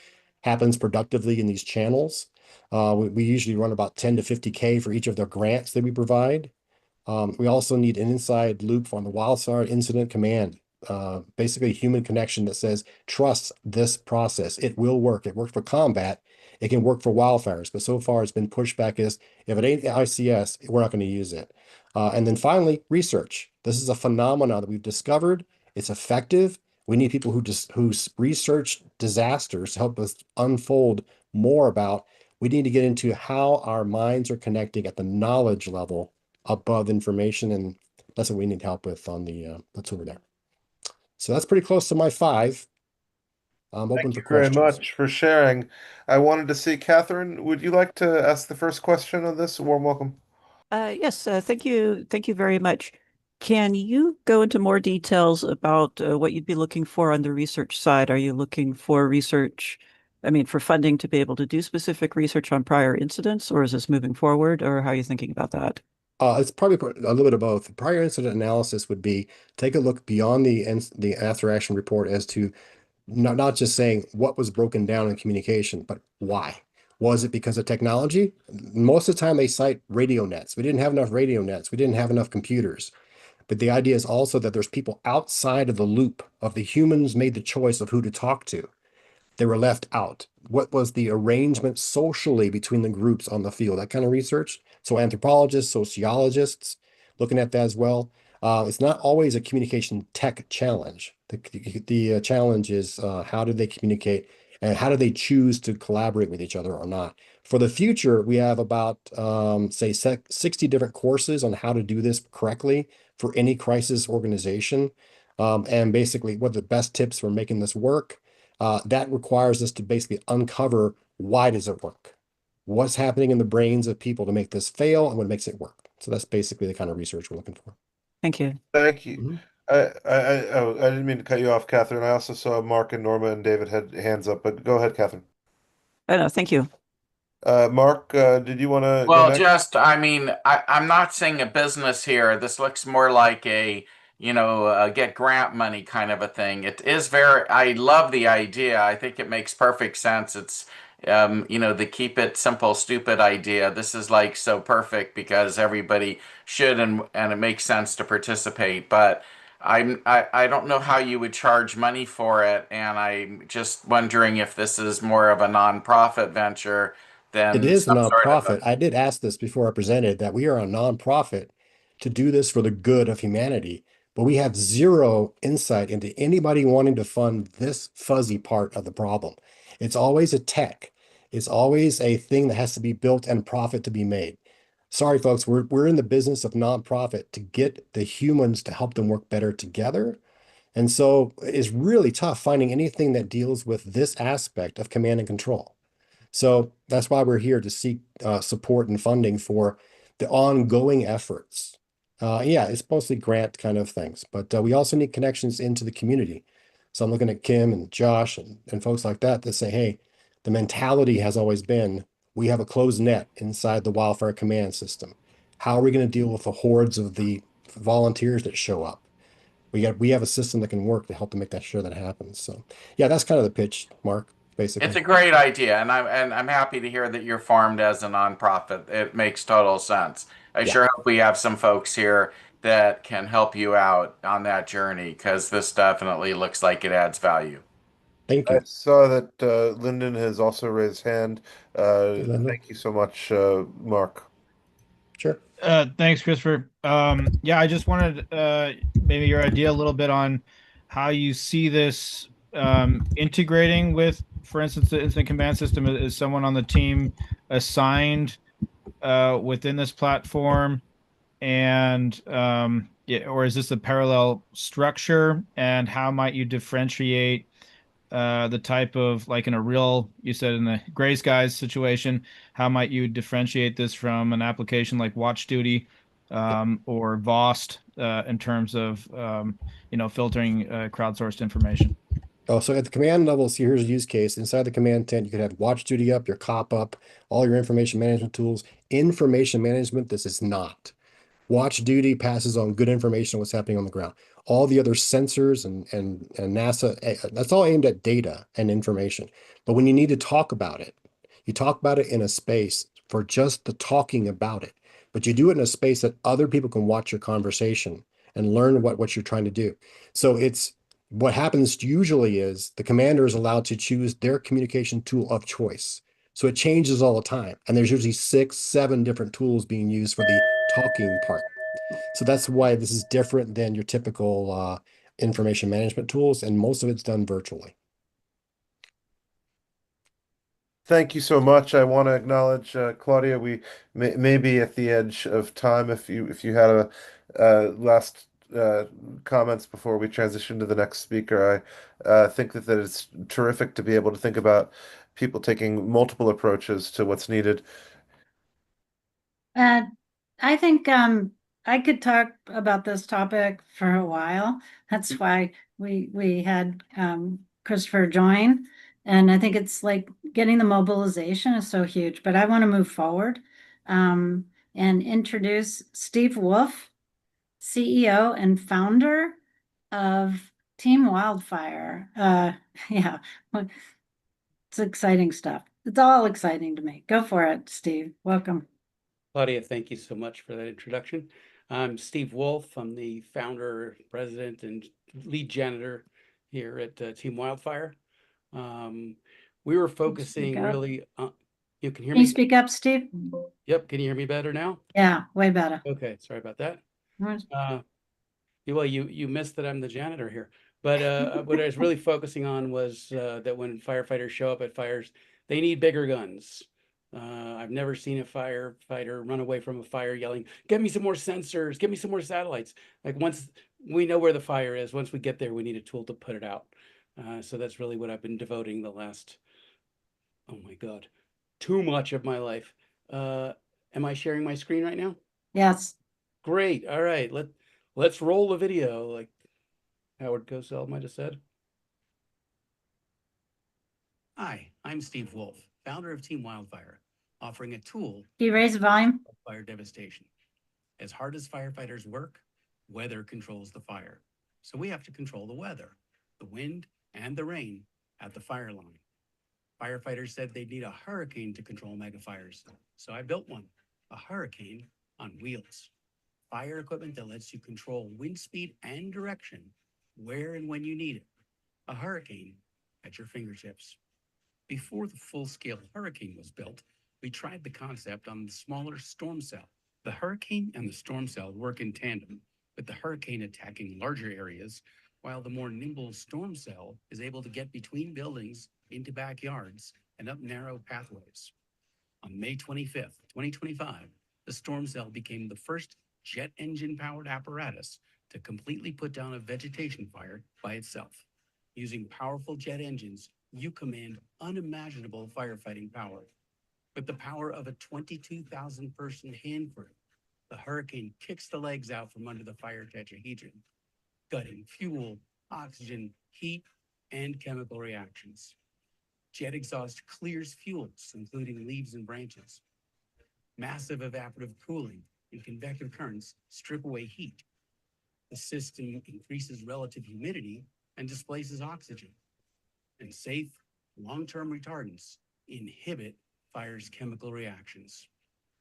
happens productively in these channels. We usually run about 10 to 50K for each of their grants that we provide. We also need an inside loop on the wildfire incident command, basically a human connection that says, trust this process. It will work. It worked for combat. It can work for wildfires, but so far it's been pushed back as if it ain't ICS, we're not going to use it. And then finally, research. This is a phenomenon that we've discovered. It's effective. We need people who research disasters to help us unfold more about. We need to get into how our minds are connecting at the knowledge level above information, and that's what we need help with on the that's over there. So that's pretty close to my 5. I'm open Thank for you very questions. much for sharing. I wanted to see, Kathryn, would you like to ask the first question of this? Warm welcome. Yes, thank you. Thank you very much. Can you go into more details about what you'd be looking for on the research side? Are you looking for research, I mean, for funding to be able to do specific research on prior incidents, or is this moving forward, or how are you thinking about that? It's probably a little bit of both. Prior incident analysis would be take a look beyond the after action report as to not just saying what was broken down in communication, but why. Was it because of technology? Most of the time they cite radio nets. We didn't have enough radio nets. We didn't have enough computers. But the idea is also that there's people outside of the loop of the humans made the choice of who to talk to. They were left out. What was the arrangement socially between the groups on the field? That kind of research. So anthropologists, sociologists, looking at that as well. It's not always a communication tech challenge. The challenge is how do they communicate and how do they choose to collaborate with each other or not. For the future, we have about, say, 60 different courses on how to do this correctly for any crisis organization. And basically, what are the best tips for making this work? That requires us to basically uncover why does it work? What's happening in the brains of people to make this fail and what makes it work? So that's basically the kind of research we're looking for. Thank you. Thank you. I didn't mean to cut you off, Kathryn. I also saw Mark and Norma and David had hands up, but go ahead, Kathryn. No, thank you. Mark, did you want to go Well, next? I mean, I'm not saying a business here. This looks more like a, get grant money kind of a thing. It is I love the idea. I think it makes perfect sense. It's, the keep it simple, stupid idea. This is like so perfect because everybody should and it makes sense to participate. But I don't know how you would charge money for it. And I'm just wondering if this is more of a nonprofit venture It than is a some sort of nonprofit. I did ask this before I presented that we are a nonprofit to do this for the good of humanity, but we have zero insight into anybody wanting to fund this fuzzy part of the problem. It's always a tech. It's always a thing that has to be built and profit to be made. Sorry, folks, we're in the business of nonprofit to get the humans to help them work better together. And so it's really tough finding anything that deals with this aspect of command and control. So that's why we're here to seek support and funding for the ongoing efforts. Yeah, it's mostly grant kind of things, but we also need connections into the community. So I'm looking at Kim and Josh and folks like that that say, hey, the mentality has always been, we have a closed net inside the wildfire command system. How are we going to deal with the hordes of the volunteers that show up? We have a system that can work to help to make that sure that happens. So yeah, that's kind of the pitch, Mark, basically. It's a great idea, and I'm happy to hear that you're formed as a nonprofit. It makes total sense. I Yeah. sure hope we have some folks here that can help you out on that journey because this definitely looks like it adds value. Thank I you. saw that Lyndon has also raised hand. Lyndon. Thank you so much, Mark. Thanks, Christopher. Yeah, I just wanted maybe your idea a little bit on how you see this integrating with, for instance, the incident command system. Is someone on the team assigned within this platform, and yeah, or is this a parallel structure? And how might you differentiate the type of, like in a real, you said in the gray skies situation, how might you differentiate this from an application like Watch Duty or VOST in terms of filtering crowdsourced information? Oh, so at the command level, see, here's a use case. Inside the command tent, you could have Watch Duty up, your COP up, all your information management tools. Information management, this is not. Watch Duty passes on good information on what's happening on the ground. All the other sensors and NASA, that's all aimed at data and information. But when you need to talk about it, you talk about it in a space for just the talking about it. But you do it in a space that other people can watch your conversation and learn what you're trying to do. So it's what happens usually is the commander is allowed to choose their communication tool of choice. So it changes all the time. And there's usually 6, 7 different tools being used for the talking part. So that's why this is different than your typical information management tools, and most of it's done virtually. Thank you so much. I want to acknowledge Claudia. We may be at the edge of time. If you had a last comments before we transition to the next speaker, I think that it's terrific to be able to think about people taking multiple approaches to what's needed. I think I could talk about this topic for a while. That's why we had Christopher join. And I think it's like getting the mobilization is so huge, but I want to move forward and introduce Steve Wolf, CEO and founder of Team Wildfire. Yeah, it's exciting stuff. It's all exciting to me. Go for it, Steve. Welcome. Claudia, thank you so much for that introduction. I'm Steve Wolf. I'm the founder, president, and lead janitor here at Team Wildfire. We were focusing really on, you can hear Can me? you speak up, Steve? Yep. Can you hear me better now? Yeah, way better. Okay. Sorry about that. Well, you missed that I'm the janitor here. But what I was really focusing on was that when firefighters show up at fires, they need bigger guns. I've never seen a firefighter run away from a fire yelling, "Get me some more sensors, get me some more satellites." Like once we know where the fire is, once we get there, we need a tool to put it out. So that's really what I've been devoting the last, oh my God, too much of my life. Am I sharing my screen right now? Yes. Great. All right. Let's roll the video, like Howard Cosell might have said. Hi, I'm Steve Wolf, founder of Team Wildfire, offering a tool. Can you raise the volume? Fire devastation. As hard as firefighters work, weather controls the fire. So we have to control the weather, the wind, and the rain at the fire line. Firefighters said they'd need a hurricane to control megafires. So I built one, a hurricane on wheels. Fire equipment that lets you control wind speed and direction where and when you need it. A hurricane at your fingertips. Before the full-scale hurricane was built, we tried the concept on the smaller storm cell. The hurricane and the storm cell work in tandem, with the hurricane attacking larger areas, while the more nimble storm cell is able to get between buildings, into backyards, and up narrow pathways. On May 25th, 2025, the storm cell became the first jet engine-powered apparatus to completely put down a vegetation fire by itself. Using powerful jet engines, you command unimaginable firefighting power. With the power of a 22,000-person hand crew, the hurricane kicks the legs out from under the fire tetrahedron, gutting fuel, oxygen, heat, and chemical reactions. Jet exhaust clears fuels, including leaves and branches. Massive evaporative cooling and convective currents strip away heat. The system increases relative humidity and displaces oxygen. And safe, long-term retardants inhibit fire's chemical reactions.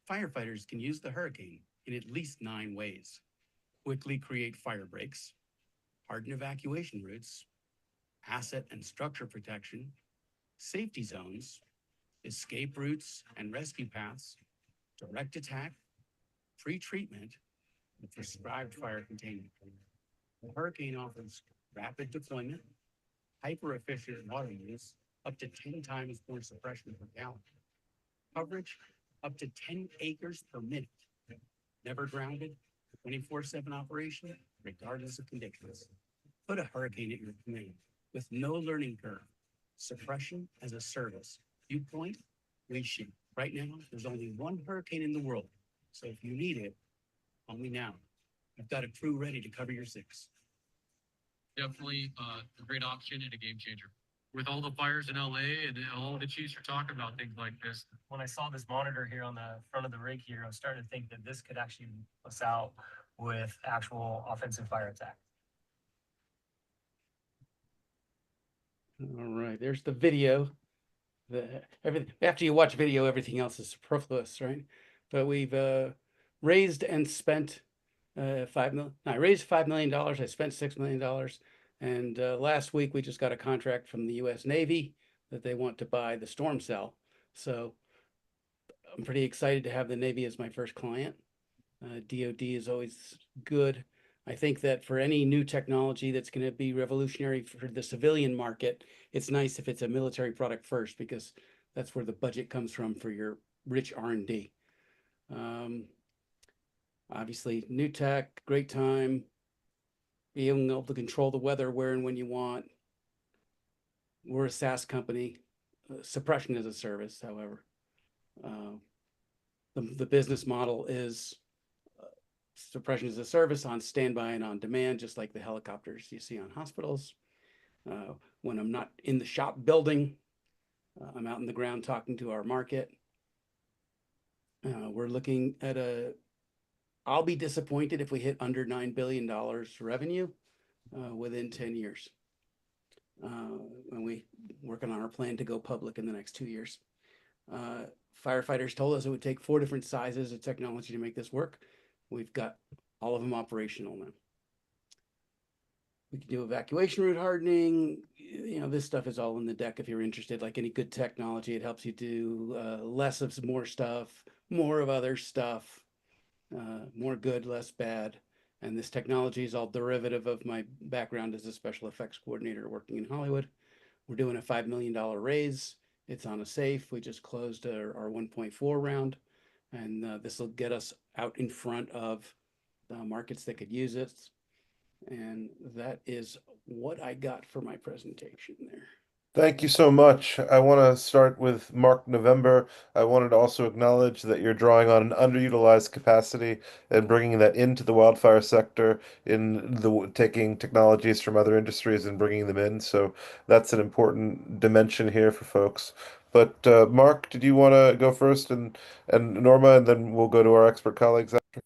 Firefighters can use the hurricane in at least 9 ways. Quickly create fire breaks, harden evacuation routes, asset and structure protection, safety zones, escape routes and rescue paths, direct attack, pre-treatment with prescribed fire containment. The hurricane offers rapid deployment, hyper-efficient water use, up to 10 times more suppression per gallon. Coverage up to 10 acres per minute. Never grounded, 24/7 operation, regardless of conditions. Put a hurricane at your command with no learning curve. Suppression as a service. Viewpoint, we shoot. Right now, there's only one hurricane in the world. So if you need it, call me now. I've got a crew ready to cover your 6. Definitely a great option and a game changer. With all the fires in LA and all the chiefs are talking about things like this. When I saw this monitor here on the front of the rig here, I was starting to think that this could actually help us out with actual offensive fire attack. All right, there's the video. After you watch video, everything else is superfluous, right? But we've raised and spent $5 million. I raised $5 million. I spent $6 million. And last week we just got a contract from the U.S. Navy that they want to buy the storm cell. So I'm pretty excited to have the Navy as my first client. DoD is always good. I think that for any new technology that's going to be revolutionary for the civilian market, it's nice if it's a military product first, because that's where the budget comes from for your rich R&D. Obviously, new tech, great time, being able to control the weather where and when you want. We're a SaaS company, suppression as a service, however. The business model is suppression as a service on standby and on demand, just like the helicopters you see on hospitals. When I'm not in the shop building, I'm out in the ground talking to our market. We're looking at I'll be disappointed if we hit under $9 billion revenue within 10 years. And we working on our plan to go public in the next 2 years. Firefighters told us it would take 4 different sizes of technology to make this work. We've got all of them operational now. We can do evacuation route hardening. You know, this stuff is all in the deck if you're interested. Like any good technology, it helps you do less of more stuff, more of other stuff, more good, less bad. And this technology is all derivative of my background as a special effects coordinator working in Hollywood. We're doing a $5 million raise. It's on a safe. We just closed our 1.4 round. And this will get us out in front of markets that could use it. And that is what I got for my presentation there. Thank you so much. I want to start with Mark November. I wanted to also acknowledge that you're drawing on an underutilized capacity and bringing that into the wildfire sector taking technologies from other industries and bringing them in. So that's an important dimension here for folks. But Mark, did you want to go first, and Norma, and then we'll go to our expert colleagues after?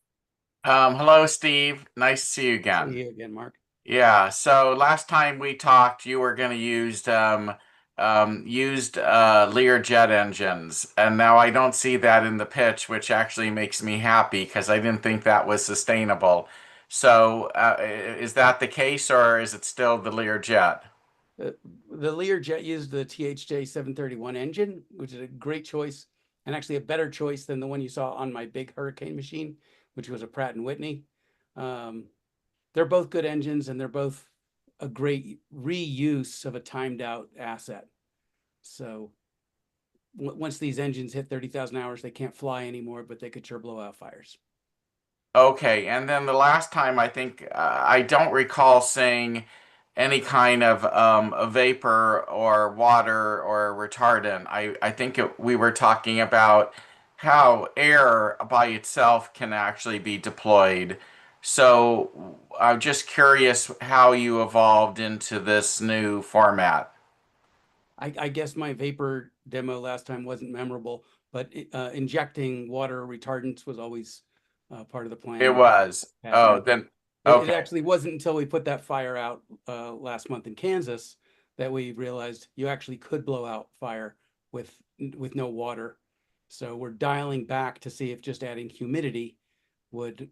Hello, Steve. Nice to see you again. See you again, Mark. Yeah. So last time we talked, you were going to use Learjet engines, and now I don't see that in the pitch, which actually makes me happy because I didn't think that was sustainable. So is that the case, or is it still the Learjet? The Learjet used the THJ 731 engine, which is a great choice, and actually a better choice than the one you saw on my big Hurricane machine, which was a Pratt & Whitney. They're both good engines, and they're both a great reuse of a timed out asset. So once these engines hit 30,000 hours, they can't fly anymore, but they could sure blow out fires. Okay, and then the last time, I think I don't recall saying any kind of a vapor or water or retardant. I think we were talking about how air by itself can actually be deployed. So I'm just curious how you evolved into this new format. I guess my vapor demo last time wasn't memorable, but injecting water retardants was always part of the plan. It was. Oh, then okay. It actually wasn't until we put that fire out last month in Kansas that we realized you actually could blow out fire with no water. So we're dialing back to see if just adding humidity would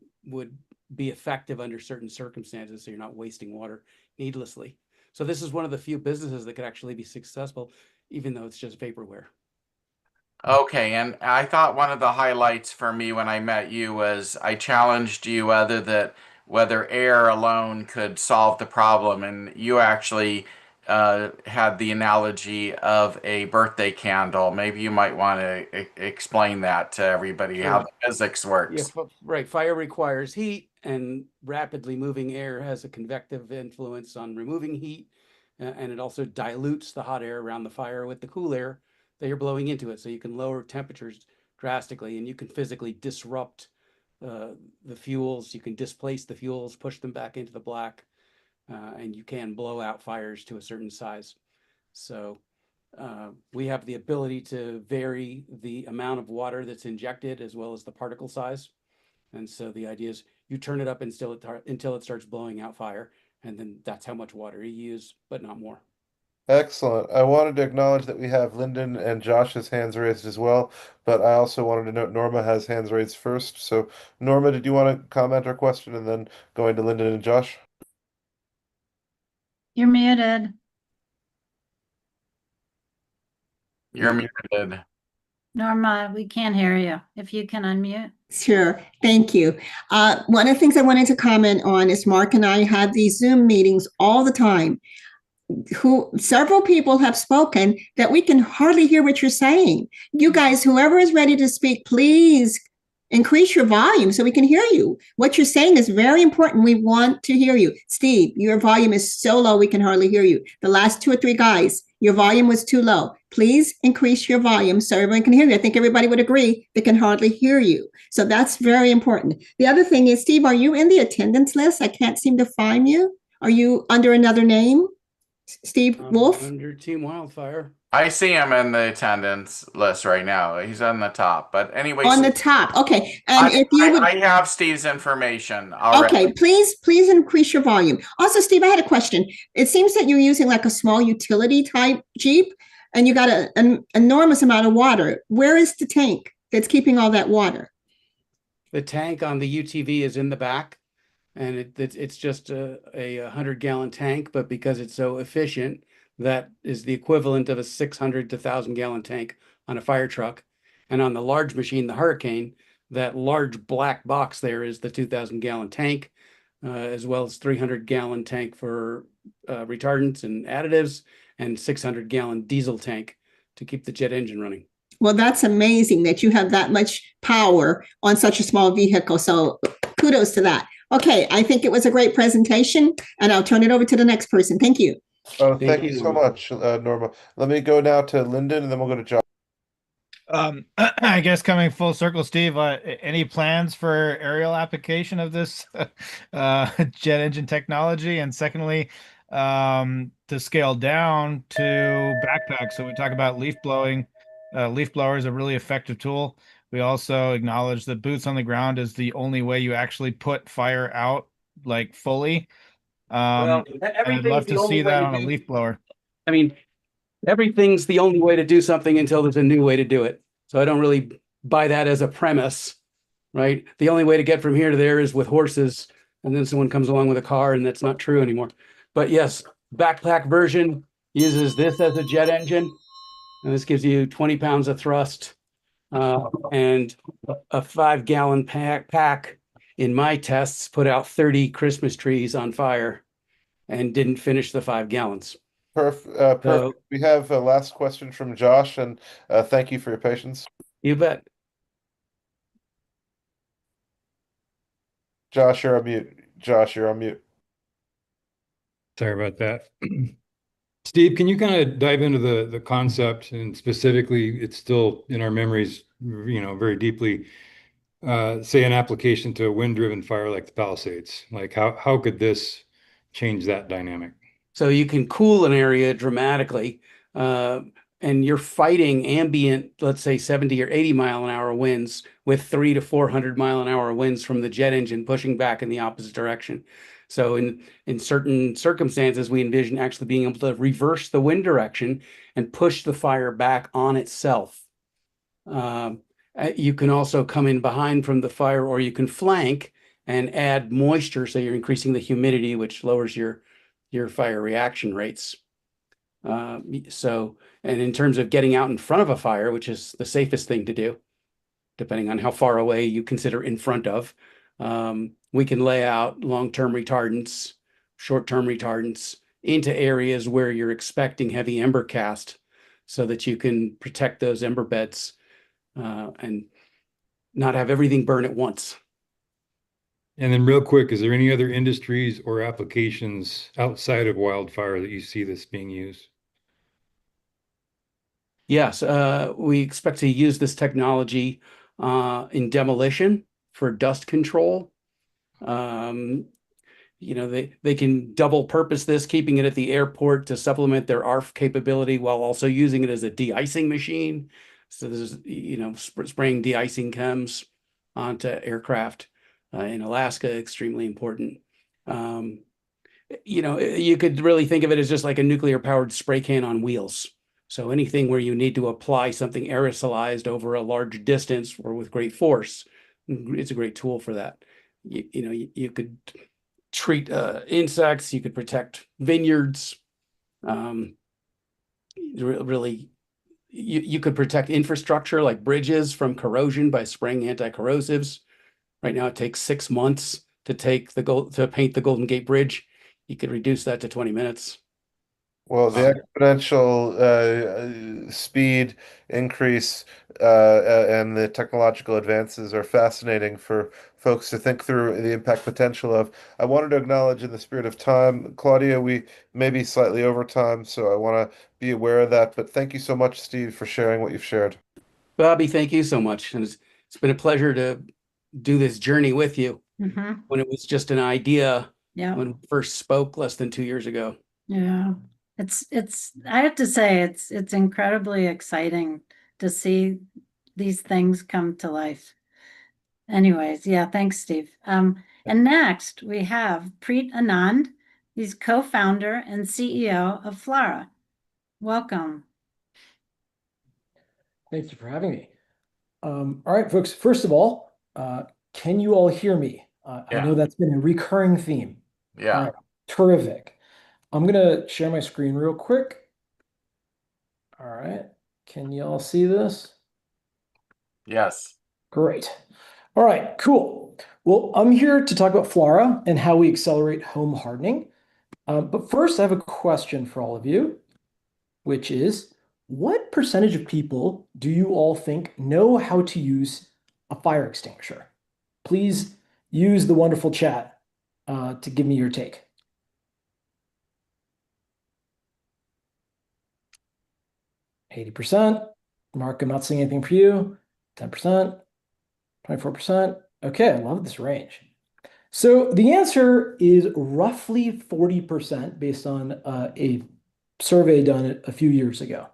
be effective under certain circumstances, so you're not wasting water needlessly. So this is one of the few businesses that could actually be successful, even though it's just vaporware. Okay, and I thought one of the highlights for me when I met you was I challenged you whether air alone could solve the problem, and you actually had the analogy of a birthday candle. Maybe you might want to explain that to everybody how Sure. the physics Yeah, works. right. Fire requires heat, and rapidly moving air has a convective influence on removing heat, and it also dilutes the hot air around the fire with the cool air that you're blowing into it. So you can lower temperatures drastically, and you can physically disrupt the fuels. You can displace the fuels, push them back into the black, and you can blow out fires to a certain size. So we have the ability to vary the amount of water that's injected as well as the particle size. And so the idea is you turn it up until it starts blowing out fire, and then that's how much water you use, but not more. Excellent. I wanted to acknowledge that we have Lyndon and Josh's hands raised as well, but I also wanted to note Norma has hands raised first. So, Norma, did you want to comment or question and then going to Lyndon and Josh? You're muted. You're muted. Norma, we can't hear you. If you can unmute. Sure. Thank you. One of the things I wanted to comment on is Mark and I have these Zoom meetings all the time. Several people have spoken that we can hardly hear what you're saying. You guys, whoever is ready to speak, please increase your volume so we can hear you. What you're saying is very important. We want to hear you. Steve, your volume is so low we can hardly hear you. The last 2 or 3 guys, your volume was too low. Please increase your volume so everyone can hear you. I think everybody would agree they can hardly hear you. So that's very important. The other thing is, Steve, are you in the attendance list? I can't seem to find you. Are you under another name? Steve Wolf? Under Team Wildfire. I see him in the attendance list right now. He's on the top. But anyway, On the top. Okay. And if you would, I have Steve's information already. okay, please increase your volume. Also, Steve, I had a question. It seems that you're using like a small utility type Jeep and you got an enormous amount of water. Where is the tank that's keeping all that water? The tank on the UTV is in the back, and it's just a 100-gallon tank, but because it's so efficient, that is the equivalent of a 600 to 1,000-gallon tank on a fire truck. And on the large machine, the Hurricane, that large black box there is the 2,000-gallon tank, as well as 300-gallon tank for retardants and additives, and 600-gallon diesel tank to keep the jet engine running. Well, that's amazing that you have that much power on such a small vehicle. So kudos to that. Okay, I think it was a great presentation, and I'll turn it over to the next person. Thank you. Oh, thank you so much, Norma. Let me go now to Lyndon, and then we'll go to Josh. I guess coming full circle, Steve, any plans for aerial application of this jet engine technology? And secondly, to scale down to backpacks. So we talk about leaf blowing. Leaf blower is a really effective tool. We also acknowledge that boots on the ground is the only way you actually put fire out, like fully. Well, I'd love to see that on a leaf blower. I mean, everything's the only way to do something until there's a new way to do it. So I don't really buy that as a premise, right? The only way to get from here to there is with horses, and then someone comes along with a car, and that's not true anymore. But yes, backpack version uses this as a jet engine, and this gives you 20 pounds of thrust, and a 5-gallon pack in my tests put out 30 Christmas trees on fire and didn't finish the 5 gallons. Perfect. We have a last question from Josh, and thank you for your patience. You bet. Josh, you're on mute. Josh, you're on mute. Sorry about that. Steve, can you kind of dive into the concept, and specifically, it's still in our memories, very deeply, say an application to a wind-driven fire like the Palisades? Like how could this change that dynamic? So you can cool an area dramatically, and you're fighting ambient, let's say 70 or 80 mile an hour winds with 300 to 400 mile an hour winds from the jet engine pushing back in the opposite direction. So in certain circumstances, we envision actually being able to reverse the wind direction and push the fire back on itself. You can also come in behind from the fire, or you can flank and add moisture, so you're increasing the humidity, which lowers your fire reaction rates. And in terms of getting out in front of a fire, which is the safest thing to do, depending on how far away you consider in front of, we can lay out long-term retardants, short-term retardants into areas where you're expecting heavy ember cast so that you can protect those ember beds and not have everything burn at once. And then real quick, is there any other industries or applications outside of wildfire that you see this being used? Yes, we expect to use this technology in demolition for dust control. They can double purpose this, keeping it at the airport to supplement their ARF capability while also using it as a de-icing machine. So this is, spraying de-icing chems onto aircraft in Alaska, extremely important. You could really think of it as just like a nuclear powered spray can on wheels. So anything where you need to apply something aerosolized over a large distance or with great force, it's a great tool for that. You could treat insects, you could protect vineyards. Really, you could protect infrastructure like bridges from corrosion by spraying anti-corrosives. Right now, it takes 6 months to paint the Golden Gate Bridge. You could reduce that to 20 minutes. Well, the exponential speed increase and the technological advances are fascinating for folks to think through the impact potential of. I wanted to acknowledge, in the spirit of time, Claudia, we may be slightly over time, so I want to be aware of that. But thank you so much, Steve, for sharing what you've shared. Bobby, thank you so much. And it's been a pleasure to do this journey with you when it was just an idea when we first spoke less than 2 years ago. Yeah. I have to say, it's incredibly exciting to see these things come to life. Anyways, yeah, thanks, Steve. And next we have Preet Anand. He's co-founder and CEO of Flara. Welcome. Thank you for having me. All right, folks, first of all, can you all hear me? I know that's been a recurring theme. Yeah. All right, terrific. I'm going to share my screen real quick. All right. Can you all see this? Yes. Great. All right, cool. Well, I'm here to talk about Flara and how we accelerate home hardening. But first, I have a question for all of you, which is, what percentage of people do you all think know how to use a fire extinguisher? Please use the wonderful chat to give me your take. %. Mark, I'm not seeing anything for you. 10%, 24%. Okay, I love this range. So the answer is roughly 40% based on a survey done a few years ago.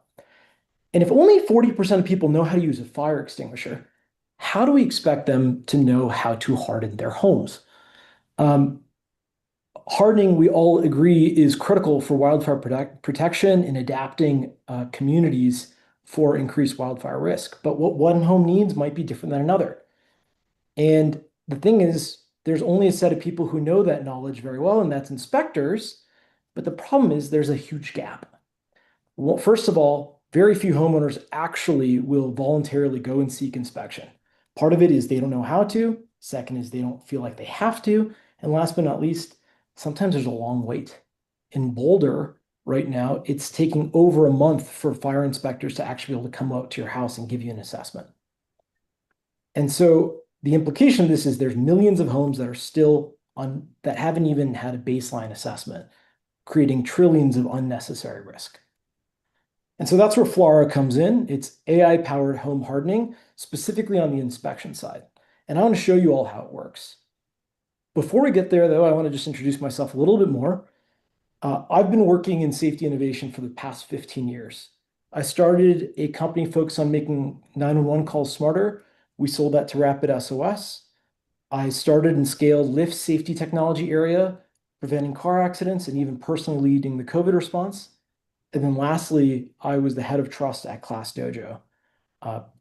And if only 40% of people know how to use a fire extinguisher, how do we expect them to know how to harden their homes? Hardening, we all agree, is critical for wildfire protection and adapting communities for increased wildfire risk. But what one home needs might be different than another. And the thing is, there's only a set of people who know that knowledge very well, and that's inspectors. But the problem is there's a huge gap. Well, first of all, very few homeowners actually will voluntarily go and seek inspection. Part of it is they don't know how to. Second is they don't feel like they have to. And last but not least, sometimes there's a long wait. In Boulder right now, it's taking over a month for fire inspectors to actually be able to come out to your house and give you an assessment. And so the implication of this is there's millions of homes that are still that haven't even had a baseline assessment, creating trillions of unnecessary risk. And so that's where Flara comes in. It's AI-powered home hardening, specifically on the inspection side. And I want to show you all how it works. Before we get there, though, I want to just introduce myself a little bit more. I've been working in safety innovation for the past 15 years. I started a company focused on making 911 calls smarter. We sold that to Rapid SOS. I started and scaled lift safety technology area, preventing car accidents, and even personally leading the COVID response. And then lastly, I was the head of trust at Class Dojo.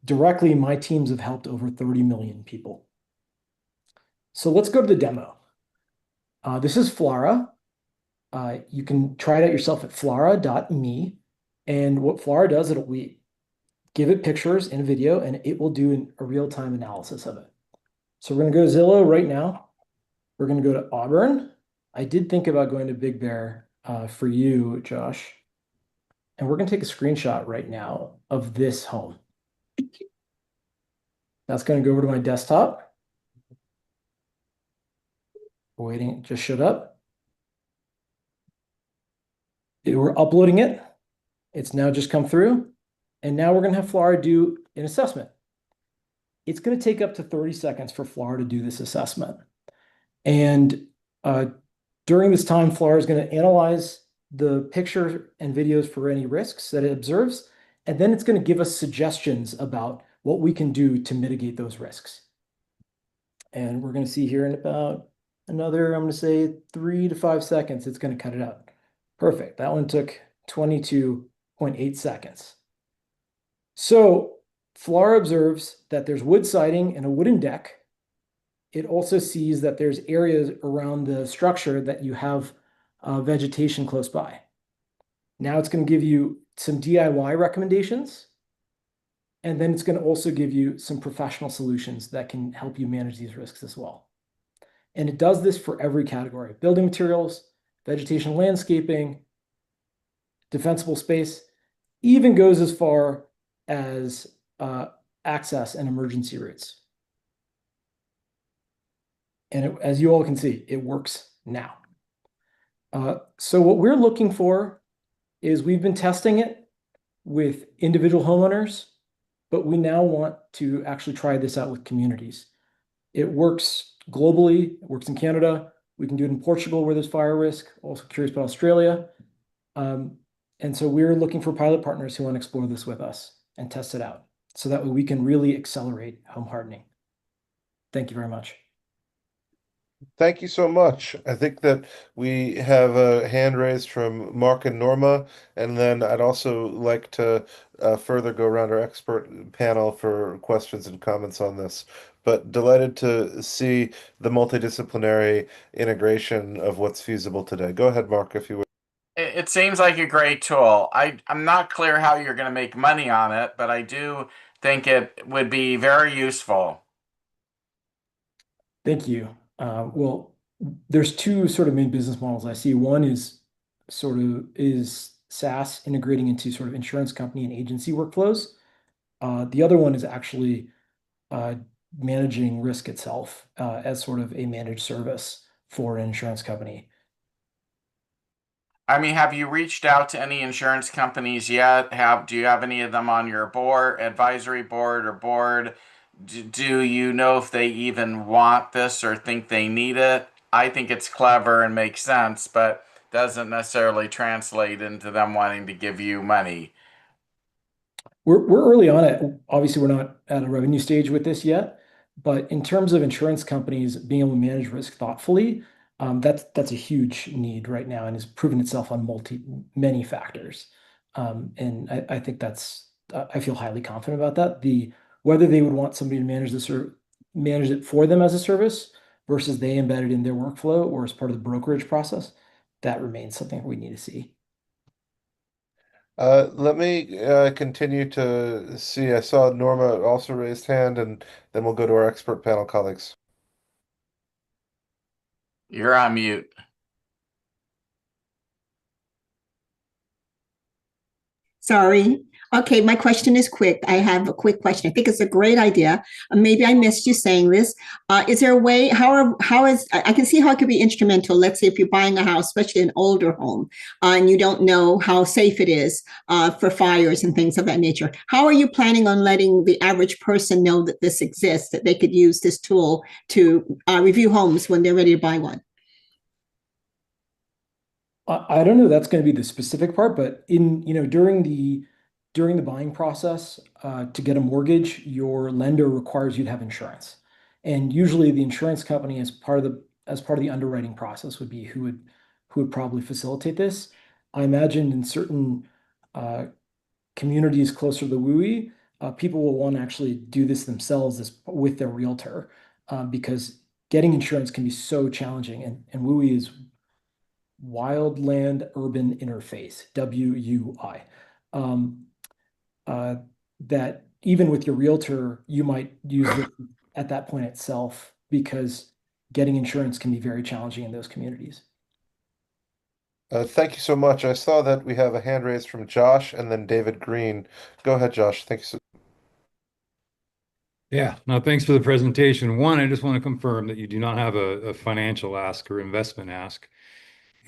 Directly, my teams have helped over 30 million people. So let's go to the demo. This is Flara. You can try it out yourself at flora.me. And what Flora does, we give it pictures and video, and it will do a real-time analysis of it. So we're going to go to Zillow right now. We're going to go to Auburn. I did think about going to Big Bear for you, Josh. And we're going to take a screenshot right now of this home. That's going to go over to my desktop. Waiting, it just showed up. We're uploading it. It's now just come through. And now we're going to have Flora do an assessment. It's going to take up to 30 seconds for Flora to do this assessment. And during this time, Flora is going to analyze the picture and videos for any risks that it observes. And then it's going to give us suggestions about what we can do to mitigate those risks. And we're going to see here in about another, I'm going to say 3 to 5 seconds, it's going to cut it out. Perfect. That one took 22.8 seconds. So Flora observes that there's wood siding and a wooden deck. It also sees that there's areas around the structure that you have vegetation close by. Now it's going to give you some DIY recommendations. And then it's going to also give you some professional solutions that can help you manage these risks as well. And it does this for every category: building materials, vegetation, landscaping, defensible space, even goes as far as access and emergency routes. And as you all can see, it works now. So what we're looking for is, we've been testing it with individual homeowners, but we now want to actually try this out with communities. It works globally. It works in Canada. We can do it in Portugal where there's fire risk. Also curious about Australia. And so we're looking for pilot partners who want to explore this with us and test it out, so that way we can really accelerate home hardening. Thank you very much. Thank you so much. I think that we have a hand raised from Mark and Norma, and then I'd also like to further go around our expert panel for questions and comments on this. But delighted to see the multidisciplinary integration of what's feasible today. Go ahead, Mark, if you would. It seems like a great tool. I'm not clear how you're going to make money on it, but I do think it would be very useful. Thank you. Well, there's two sort of main business models I see. One is SaaS integrating into sort of insurance company and agency workflows. The other one is actually managing risk itself as sort of a managed service for an insurance company. I mean, have you reached out to any insurance companies yet? Do you have any of them on your board, advisory board or board? Do you know if they even want this or think they need it? I think it's clever and makes sense, but doesn't necessarily translate into them wanting to give you money. We're early on it. Obviously, we're not at a revenue stage with this yet, but in terms of insurance companies being able to manage risk thoughtfully, that's a huge need right now, and has proven itself on many factors. And I think I feel highly confident about that. Whether they would want somebody to manage this or manage it for them as a service versus they embed it in their workflow or as part of the brokerage process, that remains something we need to see. Let me continue to see. I saw Norma also raised hand, and then we'll go to our expert panel colleagues. You're on mute. Sorry. Okay, my question is quick. I have a quick question. I think it's a great idea. Maybe I missed you saying this. Is there a way, I can see how it could be instrumental. Let's say if you're buying a house, especially an older home, and you don't know how safe it is for fires and things of that nature. How are you planning on letting the average person know that this exists, that they could use this tool to review homes when they're ready to buy one? I don't know that's going to be the specific part, but during the buying process, to get a mortgage, your lender requires you to have insurance, and usually the insurance company, as part of the underwriting process, would be who would probably facilitate this. I imagine in certain communities closer to the WUI, people will want to actually do this themselves with their realtor, because getting insurance can be so challenging, and WUI is wildland urban interface, WUI. That even with your realtor, you might use this at that point itself, because getting insurance can be very challenging in those communities. Thank you so much. I saw that we have a hand raised from Josh and then David Green. Go ahead, Josh. Thank you. Yeah, no, thanks for the presentation. One, I just want to confirm that you do not have a financial ask or investment ask.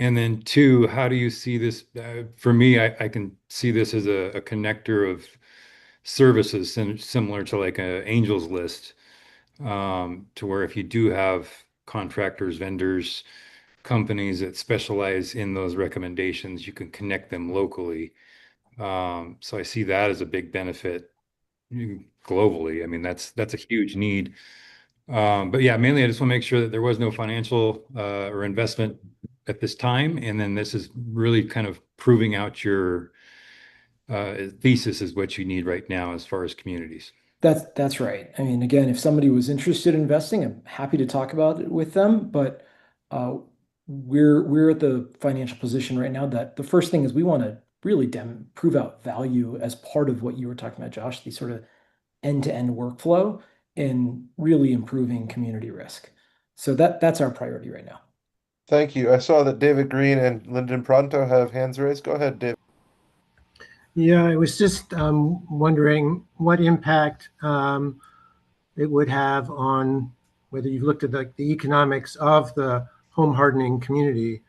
And then two, how do you see this? For me, I can see this as a connector of services similar to like a Angels List, to where if you do have contractors, vendors, companies that specialize in those recommendations, you can connect them locally. So I see that as a big benefit globally. I mean, that's a huge need. But yeah, mainly I just want to make sure that there was no financial or investment at this time. And then this is really kind of proving out your thesis is what you need right now as far as communities. That's right. I mean, again, if somebody was interested in investing, I'm happy to talk about it with them, but we're at the financial position right now that the first thing is we want to really prove out value as part of what you were talking about, Josh, the sort of end-to-end workflow and really improving community risk. So that's our priority right now. Thank you. I saw that David Green and Lindon Pronto have hands raised. Go ahead, David. Yeah, I was just wondering what impact it would have on whether you've looked at the economics of the home hardening community.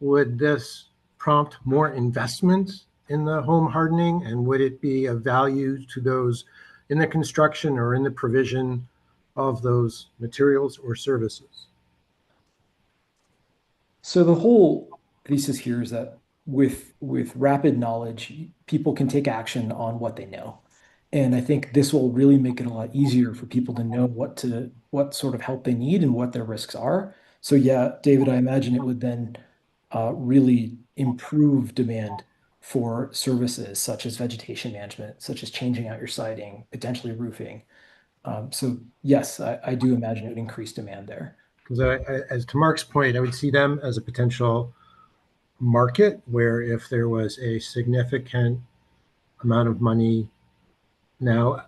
Would this prompt more investment in the home hardening, and would it be of value to those in the construction or in the provision of those materials or services? So the whole thesis here is that with rapid knowledge, people can take action on what they know. And I think this will really make it a lot easier for people to know what sort of help they need and what their risks are. So yeah, David, I imagine it would then really improve demand for services such as vegetation management, such as changing out your siding, potentially roofing. So yes, I do imagine it would increase demand there. Because as to Mark's point, I would see them as a potential market where if there was a significant amount of money now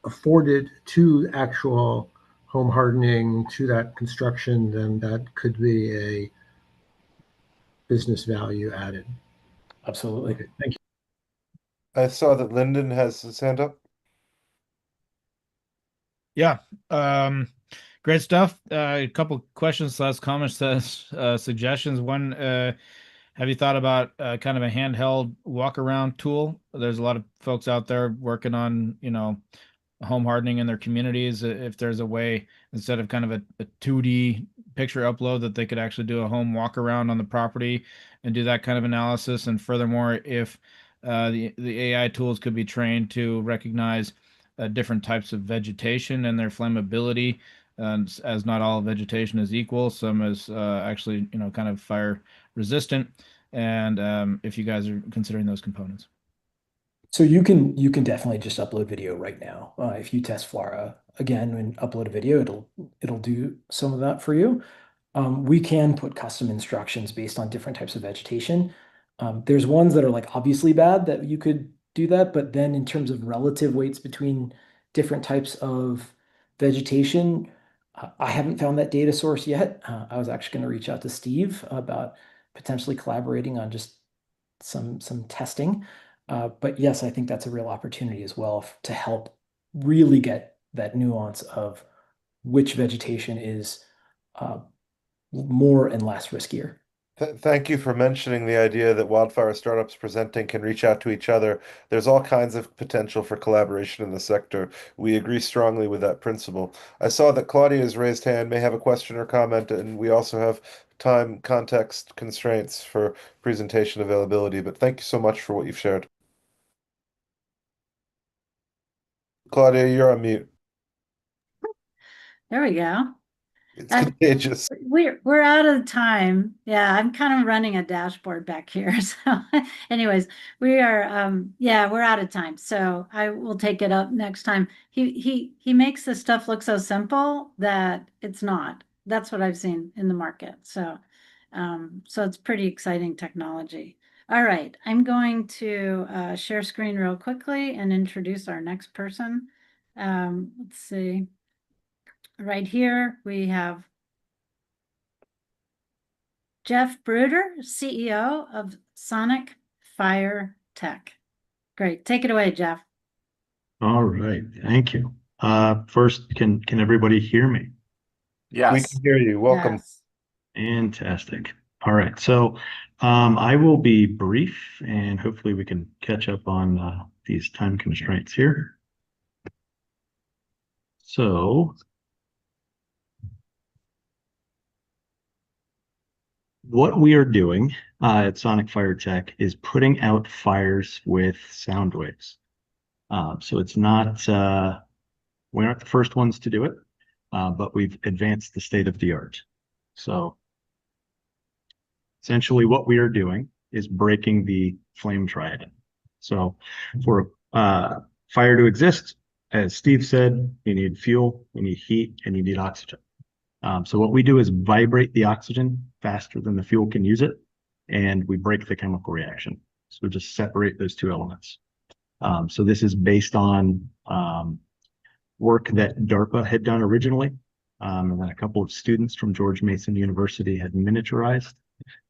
afforded to actual home hardening, to that construction, then that could be a business value added. Absolutely. Okay, thank you. I saw that Lyndon has his hand up. Yeah. Great stuff. A couple questions, last comments, suggestions. One, have you thought about kind of a handheld walk around tool? There's a lot of folks out there working on, home hardening in their communities. If there's a way, instead of kind of a 2D picture upload, that they could actually do a home walk around on the property and do that kind of analysis. And furthermore, if the AI tools could be trained to recognize different types of vegetation and their flammability, as not all vegetation is equal. Some is actually, kind of fire resistant. And if you guys are considering those components. So you can definitely just upload video right now. If you test Flora again and upload a video, it'll do some of that for you. We can put custom instructions based on different types of vegetation. There's ones that are like obviously bad that you could do that, but then in terms of relative weights between different types of vegetation, I haven't found that data source yet. I was actually going to reach out to Steve about potentially collaborating on just some testing. But yes, I think that's a real opportunity as well to help really get that nuance of which vegetation is more and less riskier. Thank you for mentioning the idea that wildfire startups presenting can reach out to each other. There's all kinds of potential for collaboration in the sector. We agree strongly with that principle. I saw that Claudia's raised hand may have a question or comment, and we also have time context constraints for presentation availability, but thank you so much for what you've shared. Claudia, you're on mute. There we go. It's contagious. We're out of time. Yeah, I'm kind of running a dashboard back here. So anyways, we are we're out of time. So I will take it up next time. He makes the stuff look so simple that it's not. That's what I've seen in the market. So So it's pretty exciting technology. All right, I'm going to share screen real quickly and introduce our next person. Let's see. Right here, we have Jeff Bruder, CEO of Sonic Fire Tech. Great. Take it away, Jeff. All right. Thank you. First, can everybody hear me? Yes. We can hear you. Welcome. Yes. Fantastic. All right. So I will be brief and hopefully we can catch up on these time constraints here. So what we are doing at Sonic Fire Tech is putting out fires with sound waves. So it's not, we aren't the first ones to do it, but we've advanced the state of the art. So essentially what we are doing is breaking the flame triad. So for fire to exist, as Steve said, you need fuel, you need heat, and you need oxygen. So what we do is vibrate the oxygen faster than the fuel can use it, and we break the chemical reaction. So we just separate those two elements. So this is based on work that DARPA had done originally, and then a couple of students from George Mason University had miniaturized.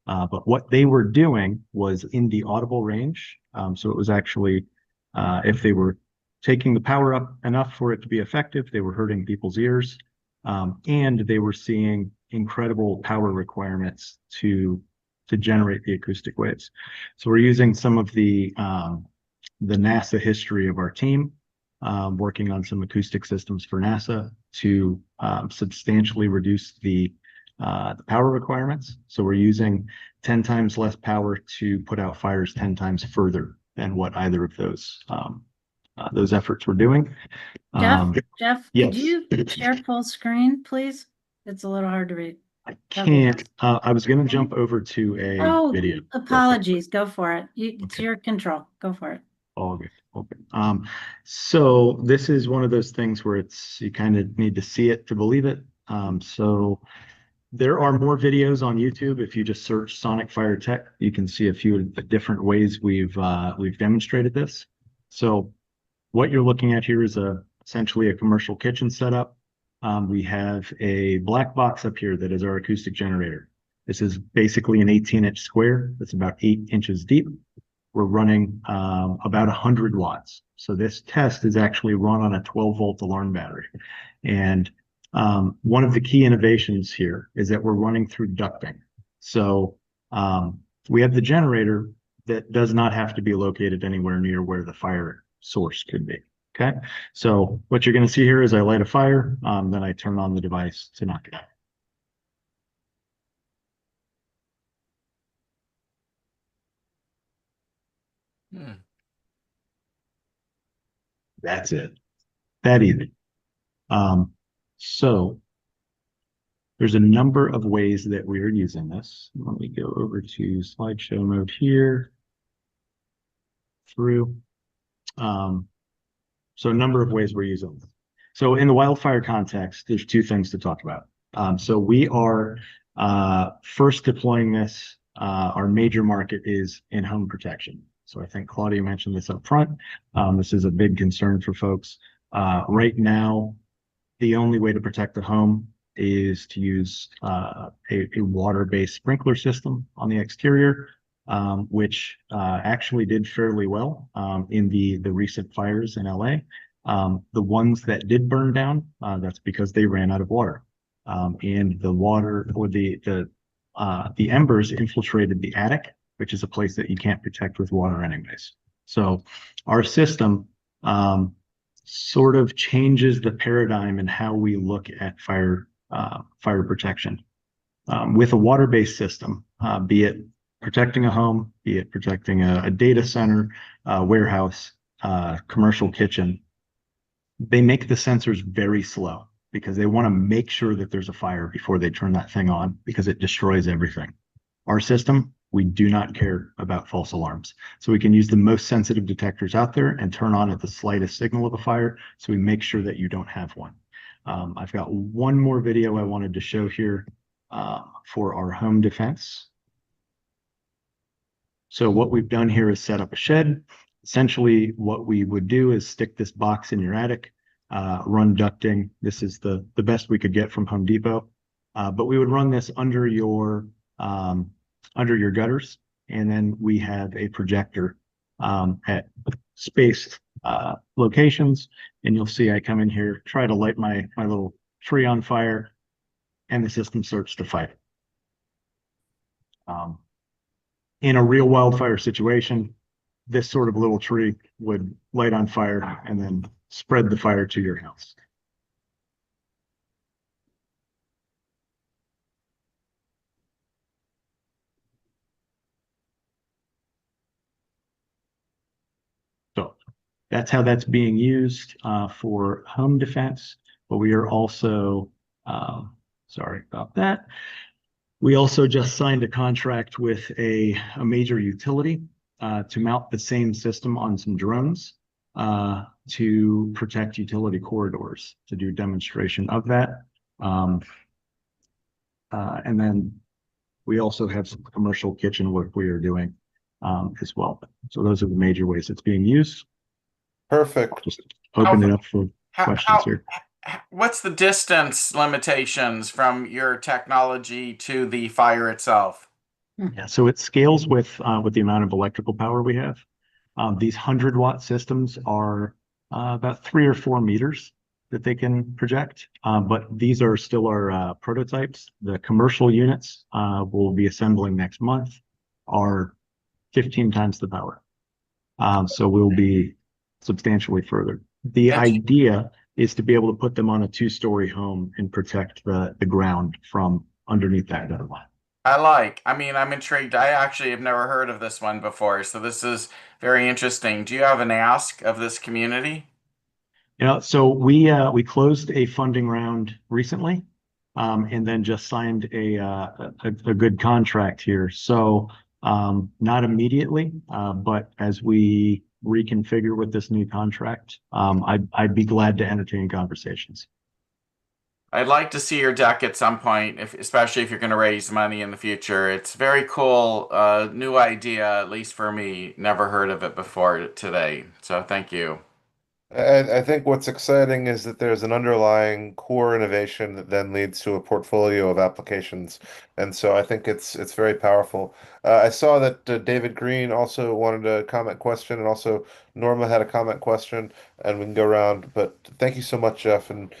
But what they were doing was in the audible range. So it was actually, if they were taking the power up enough for it to be effective, they were hurting people's ears. And they were seeing incredible power requirements to generate the acoustic waves. So we're using some of the NASA history of our team, working on some acoustic systems for NASA to substantially reduce the power requirements. So we're using 10 times less power to put out fires 10 times further than what either of those efforts were doing. Jeff, yes. could you share full screen, please? It's a little hard to read. I can't. I was going to jump over to a video. Apologies. Go for it. It's your control. Go for it. All good. Okay. So this is one of those things where you kind of need to see it to believe it. So there are more videos on YouTube. If you just search Sonic Fire Tech, you can see a few of the different ways we've demonstrated this. So what you're looking at here is essentially a commercial kitchen setup. We have a black box up here that is our acoustic generator. This is basically an 18-inch square that's about 8 inches deep. We're running about 100 watts. So this test is actually run on a 12-volt alarm battery. And one of the key innovations here is that we're running through ducting. So we have the generator that does not have to be located anywhere near where the fire source could be. Okay, so what you're going to see here is I light a fire, then I turn on the device to knock it out. That's it. That easy. So there's a number of ways that we are using this. Let me go over to slideshow mode here. Through. So a number of ways we're using this. So in the wildfire context, there's two things to talk about. So we are first deploying this. Our major market is in-home protection. So I think Claudia mentioned this up front. This is a big concern for folks. Right now, the only way to protect the home is to use a water-based sprinkler system on the exterior, which actually did fairly well in the recent fires in LA. The ones that did burn down, that's because they ran out of water. And the water or the embers infiltrated the attic, which is a place that you can't protect with water anyways. So our system sort of changes the paradigm in how we look at fire protection. With a water-based system, be it protecting a home, be it protecting a data center, warehouse, commercial kitchen, they make the sensors very slow because they want to make sure that there's a fire before they turn that thing on because it destroys everything. Our system, we do not care about false alarms. So we can use the most sensitive detectors out there and turn on at the slightest signal of a fire. So we make sure that you don't have one. I've got one more video I wanted to show here. for our home defense. So what we've done here is set up a shed. Essentially, what we would do is stick this box in your attic, run ducting. This is the best we could get from Home Depot, but we would run this under your gutters, and then we have a projector at spaced locations. And you'll see I come in here, try to light my little tree on fire, and the system starts to fight. In a real wildfire situation, this sort of little tree would light on fire and then spread the fire to your house. So that's how that's being used for home defense, but we are also, sorry about that. We also just signed a contract with a major utility to mount the same system on some drones to protect utility corridors, to do demonstration of that. And then we also have some commercial kitchen work we are doing as well. So those are the major ways it's being used. Perfect. Just open it up for questions here. What's the distance limitations from your technology to the fire itself? Yeah, so it scales with the amount of electrical power we have. These 100-watt systems are about 3 or 4 meters that they can project, but these are still our prototypes. The commercial units we'll be assembling next month are 15 times the power. So we'll be substantially further. The idea is to be able to put them on a 2-story home and protect the ground from underneath that gutter line. I mean, I'm intrigued. I actually have never heard of this one before, so this is very interesting. Do you have an ask of this community? You know, so we closed a funding round recently, and then just signed a good contract here. So not immediately, but as we reconfigure with this new contract, I'd be glad to entertain conversations. I'd like to see your deck at some point, especially if you're going to raise money in the future. It's very cool, new idea, at least for me. Never heard of it before today. So thank you. I think what's exciting is that there's an underlying core innovation that then leads to a portfolio of applications, and so I think it's very powerful. I saw that David Green also wanted a comment question, and also Norma had a comment question, and we can go around. But thank you so much, Jeff, and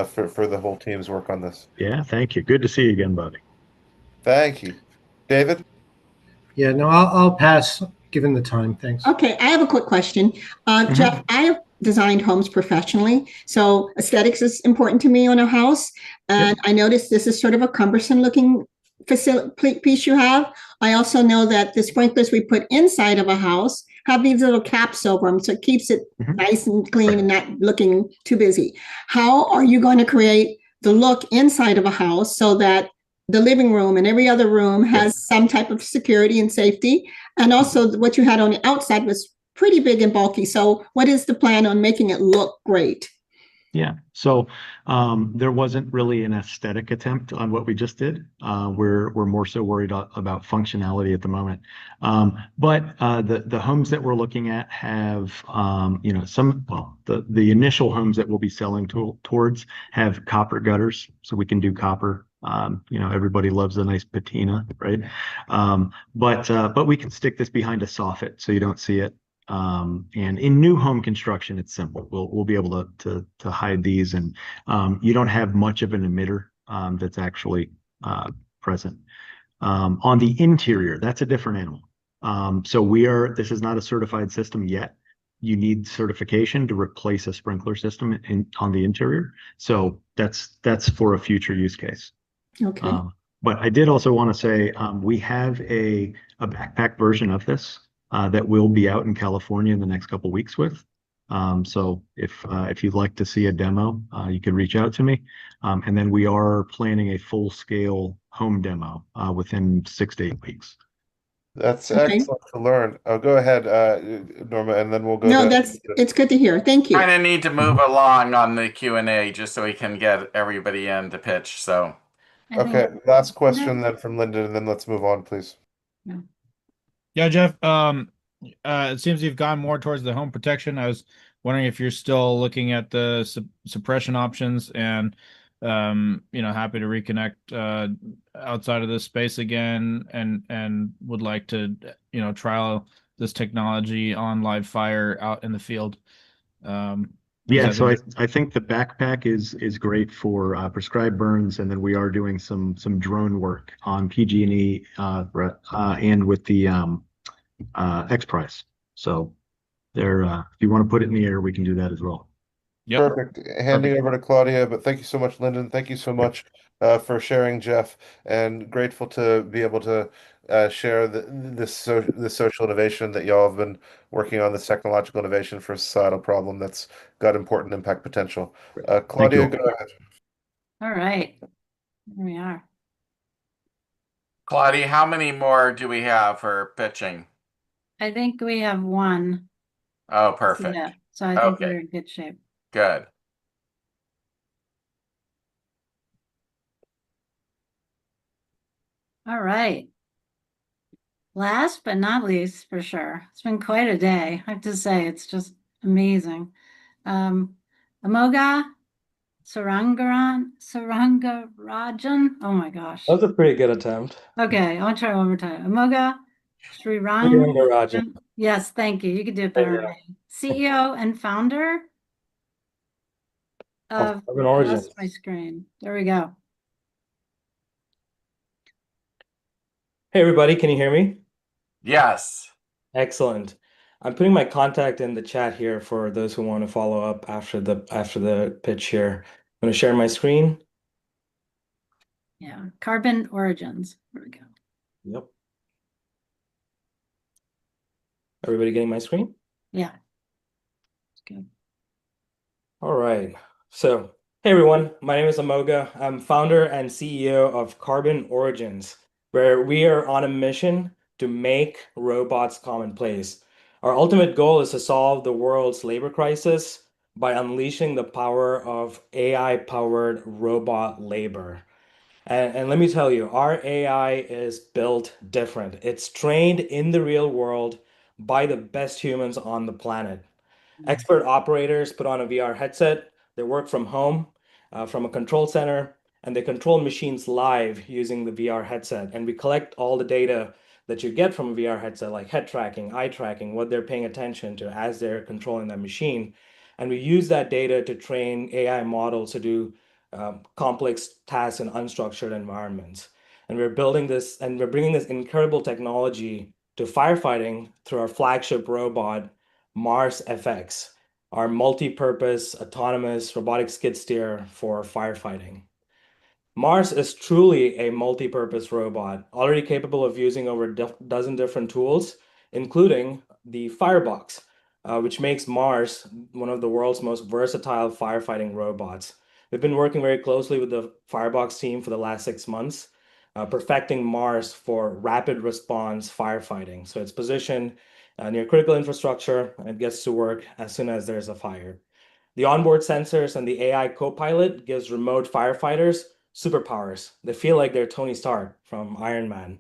for the whole team's work on this. Yeah, thank you. Good to see you again, buddy. Thank you, David. Yeah, no, I'll pass given the time. Thanks. Okay, I have a quick question. Jeff, I have designed homes professionally, so aesthetics is important to me on a house. And I noticed this is sort of a cumbersome looking piece you have. I also know that the sprinklers we put inside of a house have these little caps over them, so it keeps it nice and clean and not looking too busy. How are you going to create the look inside of a house so that the living room and every other room has some type of security and safety? And also what you had on the outside was pretty big and bulky. So what is the plan on making it look great? Yeah, so there wasn't really an aesthetic attempt on what we just did. We're more so worried about functionality at the moment. But the homes that we're looking at have, you know, the initial homes that we'll be selling towards have copper gutters, so we can do copper. You know, everybody loves a nice patina, right? But we can stick this behind a soffit so you don't see it. And in new home construction, it's simple. We'll be able to hide these, and you don't have much of an emitter that's actually present. On the interior, that's a different animal. So this is not a certified system yet. You need certification to replace a sprinkler system on the interior. So that's for a future use case. Okay. But I did also want to say we have a backpack version of this that will be out in California in the next couple weeks with. So if you'd like to see a demo, you can reach out to me. And then we are planning a full-scale home demo within 6 to 8 weeks. That's excellent to learn. Oh, go ahead, Norma, and then we'll go. No, it's good to hear. Thank you. Kind of need to move along on the Q&A just so we can get everybody in to pitch. So I Okay, think. last question then from Lyndon, and then let's move on, please. Yeah, Jeff. It seems you've gone more towards the home protection. I was wondering if you're still looking at the suppression options and, happy to reconnect outside of this space again, and would like to, trial this technology on live fire out in the field. Yeah, I so think I think the backpack is great for prescribed burns, and then we are doing some drone work on PG&E and with the X Prize. So there, if you want to put it in the air, we can do that as well. Yep. Perfect. Handing over to Claudia, but thank you so much, Lyndon. Thank you so much for sharing, Jeff, and grateful to be able to share this social innovation that y'all have been working on, this technological innovation for a societal problem that's got important impact potential. Claudia, go ahead. All right. Here we are. Claudia, how many more do we have for pitching? I think we have one. Oh, perfect. Yeah. So I think Okay. we're in good shape. Good. All right. Last but not least, for sure, it's been quite a day. I have to say, it's just amazing. Amoga Sarangarajan. Oh my gosh. That was a pretty good attempt. Okay, I'll try one more time. Amoga Srirangarajan. Yes, thank you. You could do it better than me. CEO and founder of Carbon Origins. lost my screen. There we go. Hey everybody, can you hear me? Yes. Excellent. I'm putting my contact in the chat here for those who want to follow up after the pitch here. I'm going to share my screen. Yeah, Carbon Origins. There we go. Yep. Everybody getting my screen? Yeah. Good. All right. So, hey everyone, my name is Amoga. I'm founder and CEO of Carbon Origins, where we are on a mission to make robots commonplace. Our ultimate goal is to solve the world's labor crisis by unleashing the power of AI-powered robot labor. And let me tell you, our AI is built different. It's trained in the real world by the best humans on the planet. Expert operators put on a VR headset, they work from home, from a control center, and they control machines live using the VR headset. And we collect all the data that you get from a VR headset, like head tracking, eye tracking, what they're paying attention to as they're controlling that machine. And we use that data to train AI models to do complex tasks in unstructured environments. And we're building this, and we're bringing this incredible technology to firefighting through our flagship robot, Mars FX, our multi-purpose autonomous robotic skid steer for firefighting. Mars is truly a multi-purpose robot, already capable of using over a dozen different tools, including the Firebox, which makes Mars one of the world's most versatile firefighting robots. We've been working very closely with the Firebox team for the last 6 months, perfecting Mars for rapid response firefighting. So it's positioned near critical infrastructure and it gets to work as soon as there's a fire. The onboard sensors and the AI co-pilot gives remote firefighters superpowers. They feel like they're Tony Stark from Iron Man.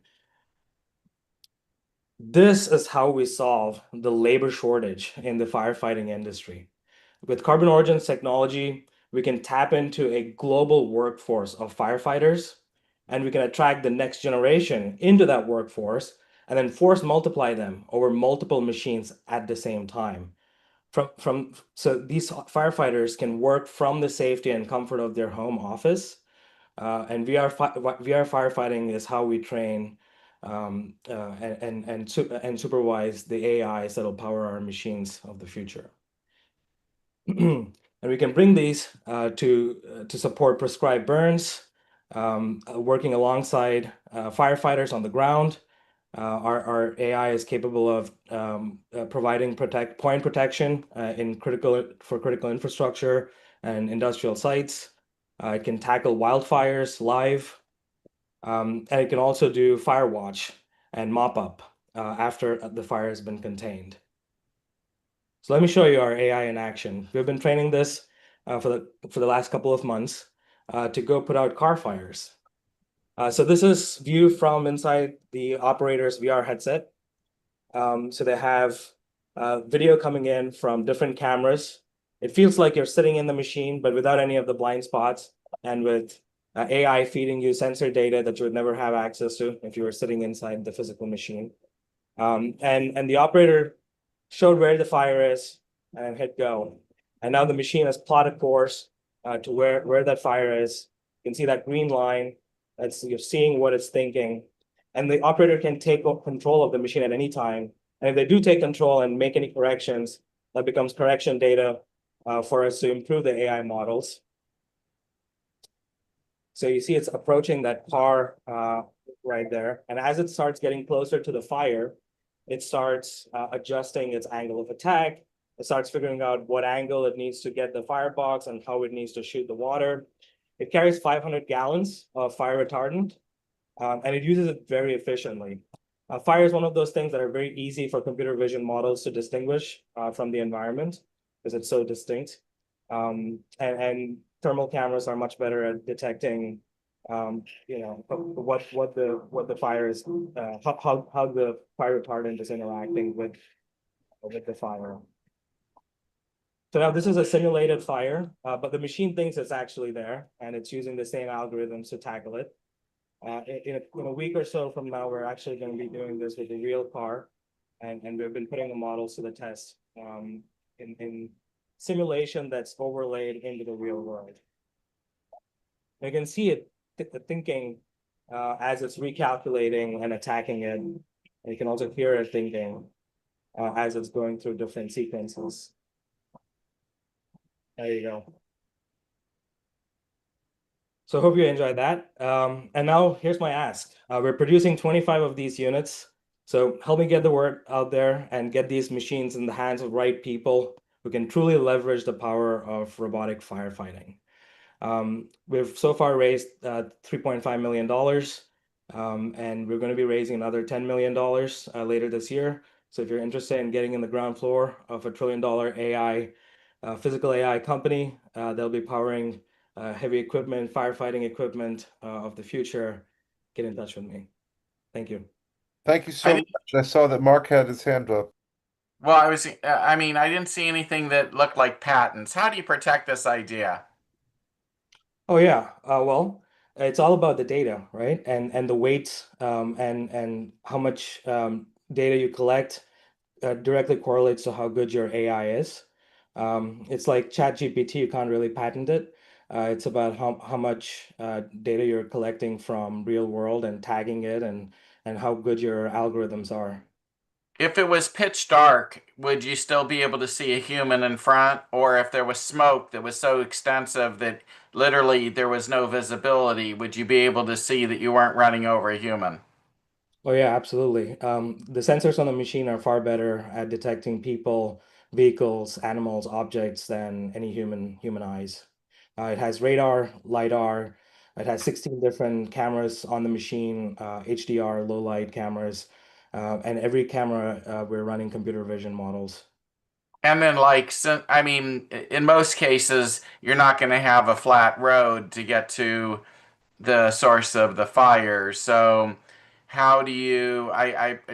This is how we solve the labor shortage in the firefighting industry. With Carbon Origins technology, we can tap into a global workforce of firefighters, and we can attract the next generation into that workforce and then force multiply them over multiple machines at the same time. So these firefighters can work from the safety and comfort of their home office. And VR firefighting is how we train and supervise the AIs that will power our machines of the future. And we can bring these to support prescribed burns, working alongside firefighters on the ground. Our AI is capable of providing point protection for critical infrastructure and industrial sites. It can tackle wildfires live, and it can also do fire watch and mop up after the fire has been contained. So let me show you our AI in action. We've been training this for the last couple of months to go put out car fires. So this is view from inside the operator's VR headset. So they have video coming in from different cameras. It feels like you're sitting in the machine, but without any of the blind spots, and with AI feeding you sensor data that you would never have access to if you were sitting inside the physical machine. And the operator showed where the fire is and hit go. And now the machine has plotted course to where that fire is. You can see that green line. That's, you're seeing what it's thinking. And the operator can take control of the machine at any time. And if they do take control and make any corrections, that becomes correction data for us to improve the AI models. So you see it's approaching that car right there. And as it starts getting closer to the fire, it starts adjusting its angle of attack. It starts figuring out what angle it needs to get the firebox and how it needs to shoot the water. It carries 500 gallons of fire retardant, and it uses it very efficiently. Fire is one of those things that are very easy for computer vision models to distinguish from the environment because it's so distinct. And thermal cameras are much better at detecting, you know, what the fire is, how the fire retardant is interacting with the fire. So now this is a simulated fire, but the machine thinks it's actually there, and it's using the same algorithms to tackle it. In a week or so from now, we're actually going to be doing this with a real car, and we've been putting the models to the test in simulation that's overlaid into the real world. You can see it thinking as it's recalculating and attacking it. And you can also hear it thinking as it's going through different sequences. There you go. So hope you enjoyed that. And now here's my ask. We're producing 25 of these units. So help me get the word out there and get these machines in the hands of right people who can truly leverage the power of robotic firefighting. We've so far raised $3.5 million, and we're going to be raising another $10 million later this year. So if you're interested in getting in the ground floor of a $1 trillion AI, physical AI company, they'll be powering heavy equipment, firefighting equipment of the future, get in touch with me. Thank you. Thank you so much. I saw that Mark had his hand up. Well, I mean, I didn't see anything that looked like patents. How do you protect this idea? Oh yeah, well, it's all about the data, right? And the weight and how much data you collect directly correlates to how good your AI is. It's like ChatGPT, you can't really patent it. It's about how much data you're collecting from real world and tagging it and how good your algorithms are. If it was pitch dark, would you still be able to see a human in front? Or if there was smoke that was so extensive that literally there was no visibility, would you be able to see that you weren't running over a human? Oh yeah, absolutely. The sensors on the machine are far better at detecting people, vehicles, animals, objects than any human eyes. It has radar, LiDAR. It has 16 different cameras on the machine, HDR, low light cameras, and every camera we're running computer vision models. And then, I mean, in most cases, you're not going to have a flat road to get to the source of the fire. So, how do you,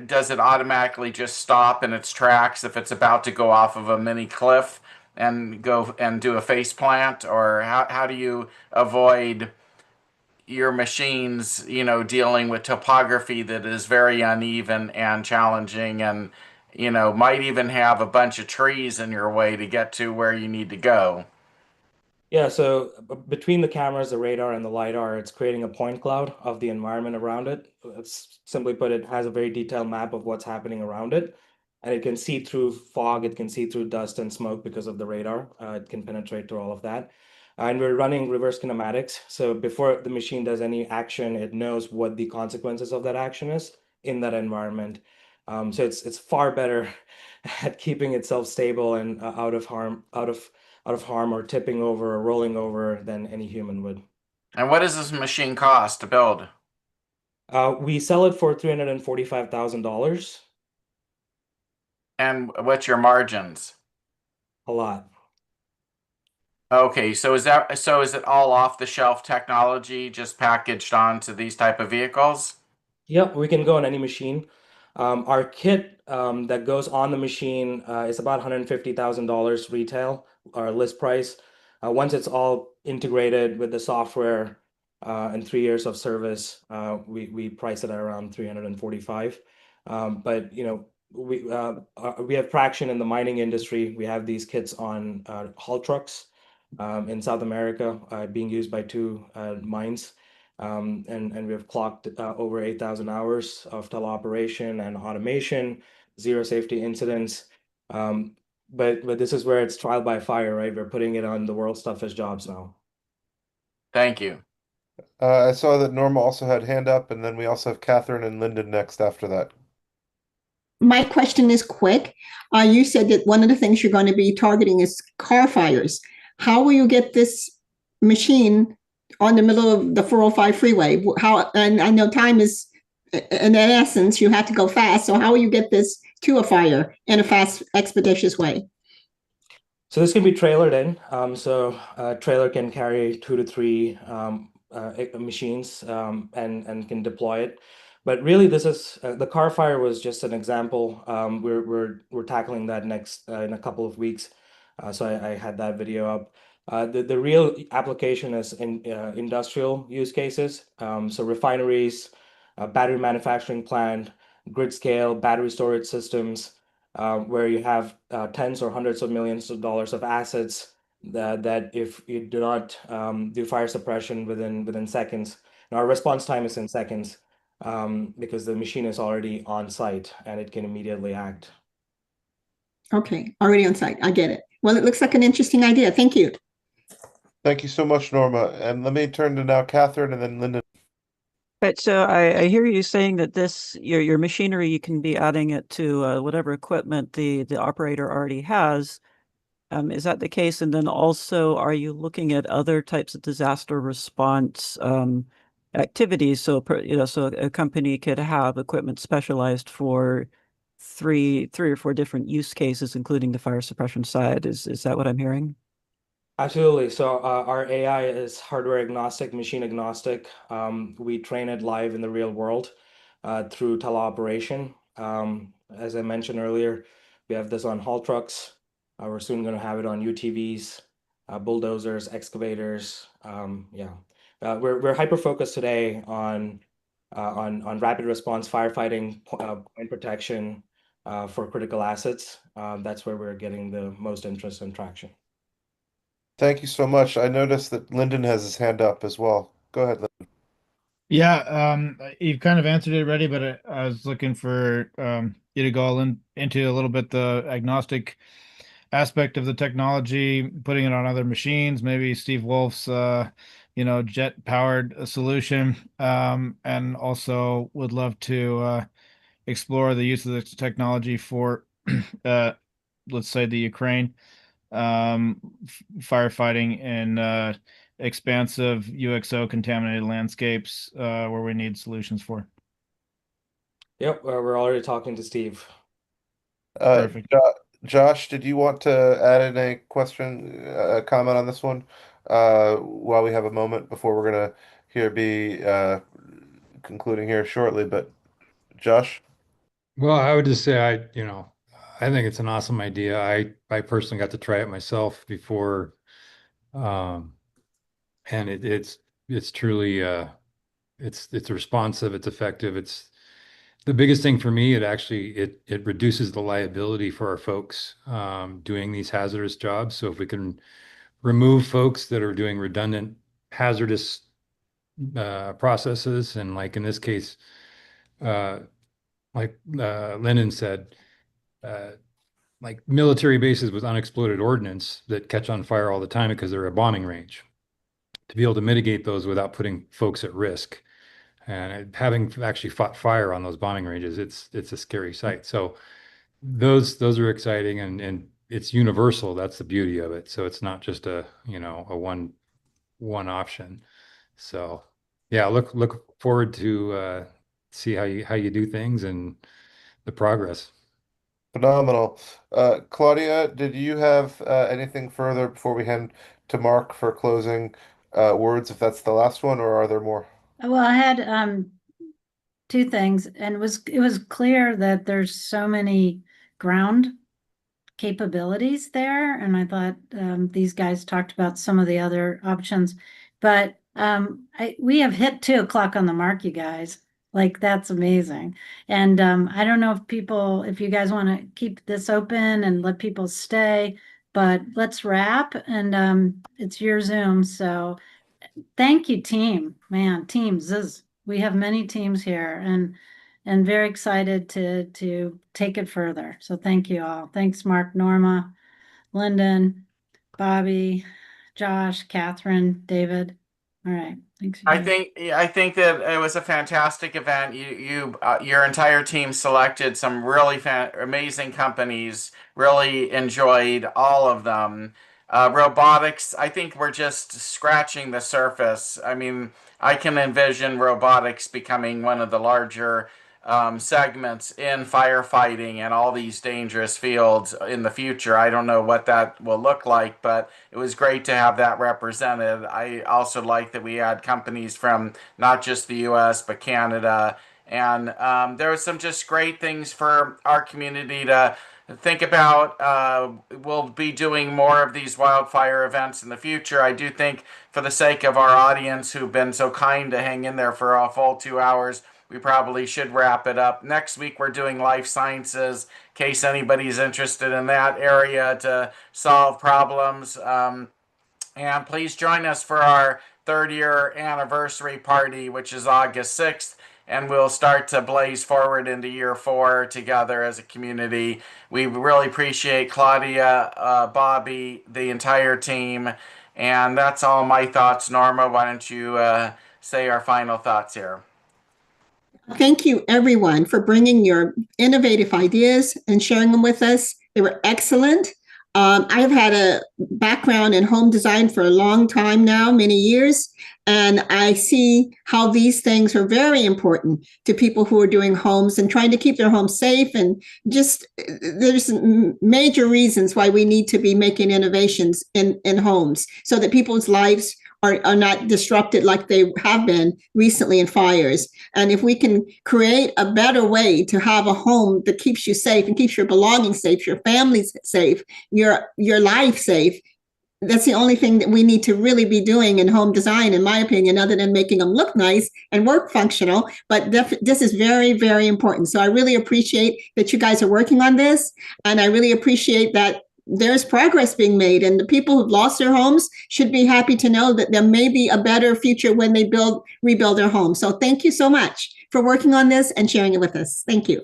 does it automatically just stop in its tracks if it's about to go off of a mini cliff and go and do a face plant? Or how do you avoid your machines, dealing with topography that is very uneven and challenging and, might even have a bunch of trees in your way to get to where you need to go? Yeah, so between the cameras, the radar, and the LiDAR, it's creating a point cloud of the environment around it. It's simply put, it has a very detailed map of what's happening around it. And it can see through fog, it can see through dust and smoke because of the radar. It can penetrate through all of that. And we're running reverse kinematics. So before the machine does any action, it knows what the consequences of that action is in that environment. So it's far better at keeping itself stable and out of harm or tipping over or rolling over than any human would. And what does this machine cost to build? We sell it for $345,000. And what's your margins? A lot. Okay, so is it all off the shelf technology just packaged onto these type of vehicles? Yep, we can go on any machine. Our kit that goes on the machine is about $150,000 retail, our list price. Once it's all integrated with the software and 3 years of service, we price it at around 345. But we have traction in the mining industry. We have these kits on haul trucks in South America being used by two mines. And we have clocked over 8,000 hours of teleoperation and automation, zero safety incidents. But this is where it's trial by fire, right? We're putting it on the world's toughest jobs now. Thank you. I saw that Norma also had hand up, and then we also have Kathryn and Lindon next after that. My question is quick. You said that one of the things you're going to be targeting is car fires. How will you get this machine on the middle of the 405 freeway? And I know time is, in essence, you have to go fast. So how will you get this to a fire in a fast, expeditious way? So this can be trailered in. So a trailer can carry 2 to 3 machines and can deploy it. But really, this is the car fire was just an example. We're tackling that next in a couple of weeks. So I had that video up. The real application is in industrial use cases. So refineries, battery manufacturing plant, grid scale, battery storage systems, where you have tens or hundreds of millions of dollars of assets that if you do not do fire suppression within seconds, and our response time is in seconds because the machine is already on site and it can immediately act. Okay, already on site. I get it. Well, it looks like an interesting idea. Thank you. Thank you so much, Norma. And let me turn to now Kathryn and then Lyndon. Right, so I hear you saying that your machinery, you can be adding it to whatever equipment the operator already has. Is that the case? And then also, are you looking at other types of disaster response activities? So so a company could have equipment specialized for three or four different use cases, including the fire suppression side. Is that what I'm hearing? Absolutely. So our AI is hardware agnostic, machine agnostic. We train it live in the real world through teleoperation. As I mentioned earlier, we have this on haul trucks. We're soon going to have it on UTVs, bulldozers, excavators. We're hyper focused today on rapid response firefighting, point protection for critical assets. That's where we're getting the most interest and traction. Thank you so much. I noticed that Lyndon has his hand up as well. Go ahead, Lyndon. Yeah, you've kind of answered it already, but I was looking for you to go into a little bit the agnostic aspect of the technology, putting it on other machines, maybe Steve Wolf's jet powered solution, and also would love to explore the use of this technology for let's say the Ukraine firefighting in expansive UXO contaminated landscapes where we need solutions for. Yep, we're already talking to Steve. Perfect. Josh, did you want to add in a question, comment on this one while we have a moment before we're going to be concluding here shortly? But Josh? Well, I would just say I think it's an awesome idea. I personally got to try it myself before, and it's truly it's responsive, it's effective. It's the biggest thing for me. It reduces the liability for our folks doing these hazardous jobs. So if we can remove folks that are doing redundant, hazardous processes, and like in this case, like Lennon said, like military bases with unexploded ordnance that catch on fire all the time because they're a bombing range. To be able to mitigate those without putting folks at risk, and having actually fought fire on those bombing ranges, it's a scary sight. So those are exciting, and it's universal. That's the beauty of it. So it's not just a one option. So yeah, look forward to see how you do things and the progress. Phenomenal. Claudia, did you have anything further before we hand to Mark for closing words, if that's the last one, or are there more? Well, I had two things, and it was clear that there's so many ground capabilities there, and I thought these guys talked about some of the other options, but we have hit 2 o'clock on the mark, you guys. Like, that's amazing. And I don't know if you guys want to keep this open and let people stay, but let's wrap, and it's your Zoom. So thank you, team. Man, teams. We have many teams here, and very excited to take it further. So thank you all. Thanks, Mark, Norma, Lindon, Bobby, Josh, Kathryn, David. All right. Thanks. I think that it was a fantastic event. Your entire team selected some really amazing companies. Really enjoyed all of them. Robotics, I think we're just scratching the surface. I mean, I can envision robotics becoming one of the larger segments in firefighting and all these dangerous fields in the future. I don't know what that will look like, but it was great to have that represented. I also like that we had companies from not just the US, but Canada. And there was some just great things for our community to think about. We'll be doing more of these wildfire events in the future. I do think, for the sake of our audience who've been so kind to hang in there for a full 2 hours, we probably should wrap it up. Next week, we're doing life sciences, in case anybody's interested in that area to solve problems. And please join us for our 3rd-year anniversary party, which is August 6th. And we'll start to blaze forward into year 4 together as a community. We really appreciate Claudia, Bobby, the entire team. And that's all my thoughts. Norma, why don't you say our final thoughts here? Thank you, everyone, for bringing your innovative ideas and sharing them with us. They were excellent. I've had a background in home design for a long time now, many years, and I see how these things are very important to people who are doing homes and trying to keep their homes safe. And just there's major reasons why we need to be making innovations in homes so that people's lives are not disrupted like they have been recently in fires. And if we can create a better way to have a home that keeps you safe and keeps your belongings safe, your family safe, your life safe, that's the only thing that we need to really be doing in home design, in my opinion, other than making them look nice and work functional. But this is very, very important. So I really appreciate that you guys are working on this. And I really appreciate that there's progress being made, and the people who've lost their homes should be happy to know that there may be a better future when they rebuild their homes. So thank you so much for working on this and sharing it with us. Thank you.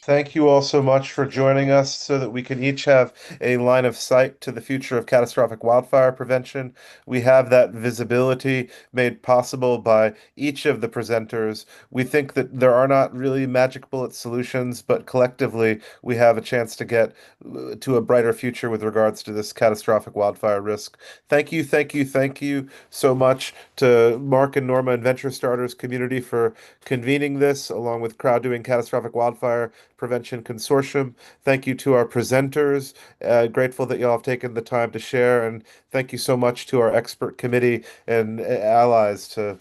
Thank you all so much for joining us so that we can each have a line of sight to the future of catastrophic wildfire prevention. We have that visibility made possible by each of the presenters. We think that there are not really magic bullet solutions, but collectively we have a chance to get to a brighter future with regards to this catastrophic wildfire risk. Thank you so much to Mark and Norma and Venture Starters community for convening this, along with Crowd Doing Catastrophic Wildfire Prevention Consortium. Thank you to our presenters. Grateful that y'all have taken the time to share, and thank you so much to our expert committee and allies, to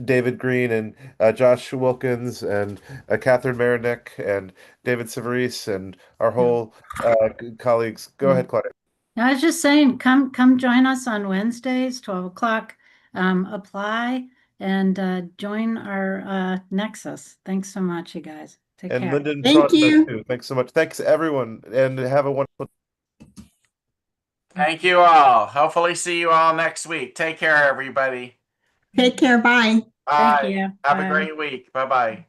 David Green and Josh Wilkins and Kathryn Myronuk and David Savarese and our whole colleagues. Go ahead, Claudia. I was just saying, come join us on Wednesdays, 12 o'clock. Apply and join our Nexus. Thanks so much, you guys. Take care. Lindon, Thank you. too. Thanks so much. Thanks, everyone, and have a wonderful. Thank you all. Hopefully see you all next week. Take care, everybody. Take care. Bye. Bye. Thank you. Have a Bye. great week. Bye-bye.